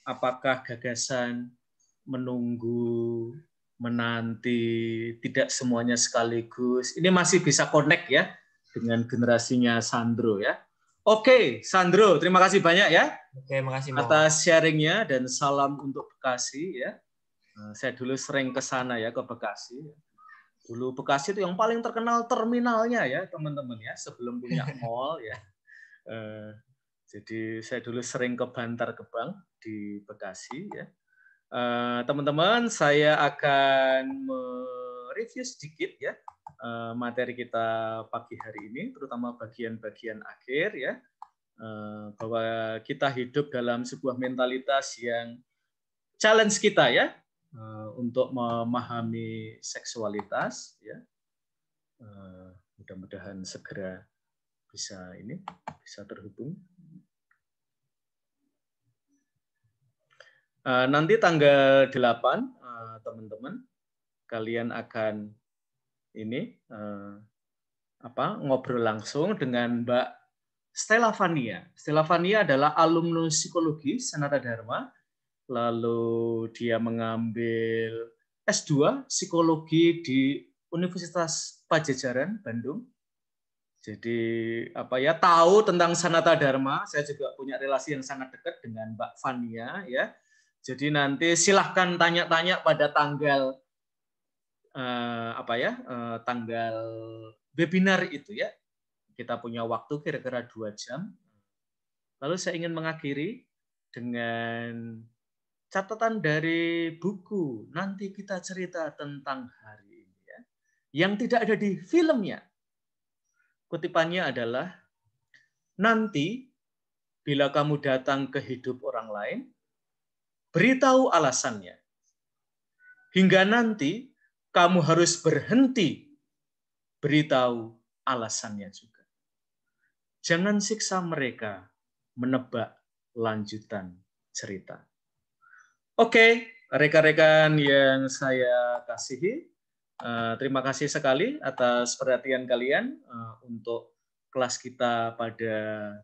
apakah gagasan menunggu, menanti, tidak semuanya sekaligus, ini masih bisa connect ya dengan generasinya Sandro ya. Oke, Sandro, terima kasih banyak ya. Oke, makasih Mo. Atas sharingnya dan salam untuk Bekasi ya. Saya dulu sering ke sana ya, ke Bekasi. Dulu Bekasi itu yang paling terkenal terminalnya ya, teman-teman ya, sebelum punya mall ya. Jadi saya dulu sering ke Bantar Gebang di Bekasi ya. Teman-teman, saya akan mereview sedikit ya materi kita pagi hari ini, terutama bagian-bagian akhir ya, bahwa kita hidup dalam sebuah mentalitas yang challenge kita ya, untuk memahami seksualitas ya. Mudah-mudahan segera bisa terhubung. Nanti tanggal 8 teman-teman kalian akan ngobrol langsung dengan Mbak Stella Fania. Stella Fania adalah alumnus psikologi Sanata Dharma. Lalu dia mengambil S2 psikologi di Universitas Padjadjaran Bandung. Jadi tahu tentang Sanata Dharma. Saya juga punya relasi yang sangat dekat dengan Mbak Fania ya. Jadi nanti silahkan tanya-tanya pada tanggal tanggal webinar itu ya. Kita punya waktu kira-kira 2 jam. Lalu saya ingin mengakhiri dengan catatan dari buku Nanti Kita Cerita Tentang Hari Ini ya, yang tidak ada di filmnya. Kutipannya adalah, nanti bila kamu datang ke hidup orang lain, beritahu alasannya. Hingga nanti kamu harus berhenti beritahu alasannya juga. Jangan siksa mereka menebak lanjutan cerita. Oke, rekan-rekan yang saya kasihi, terima kasih sekali atas perhatian kalian untuk kelas kita pada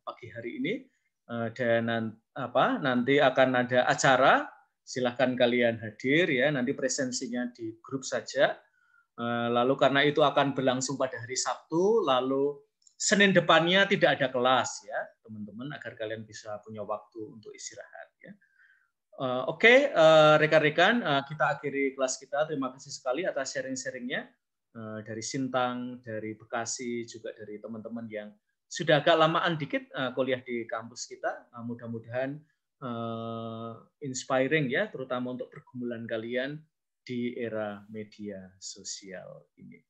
pagi hari ini. Dan nanti akan ada acara, silahkan kalian hadir ya. Nanti presensinya di grup saja. Lalu karena itu akan berlangsung pada hari Sabtu, lalu Senin depannya tidak ada kelas ya, teman-teman, agar kalian bisa punya waktu untuk istirahat ya. Oke, rekan-rekan, kita akhiri kelas kita. Terima kasih sekali atas sharing-sharingnya dari Sintang, dari Bekasi, juga dari teman-teman yang sudah agak lamaan dikit kuliah di kampus kita. Mudah-mudahan inspiring ya, terutama untuk pergumulan kalian di era media sosial ini.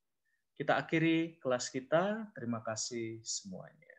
Kita akhiri kelas kita. Terima kasih semuanya.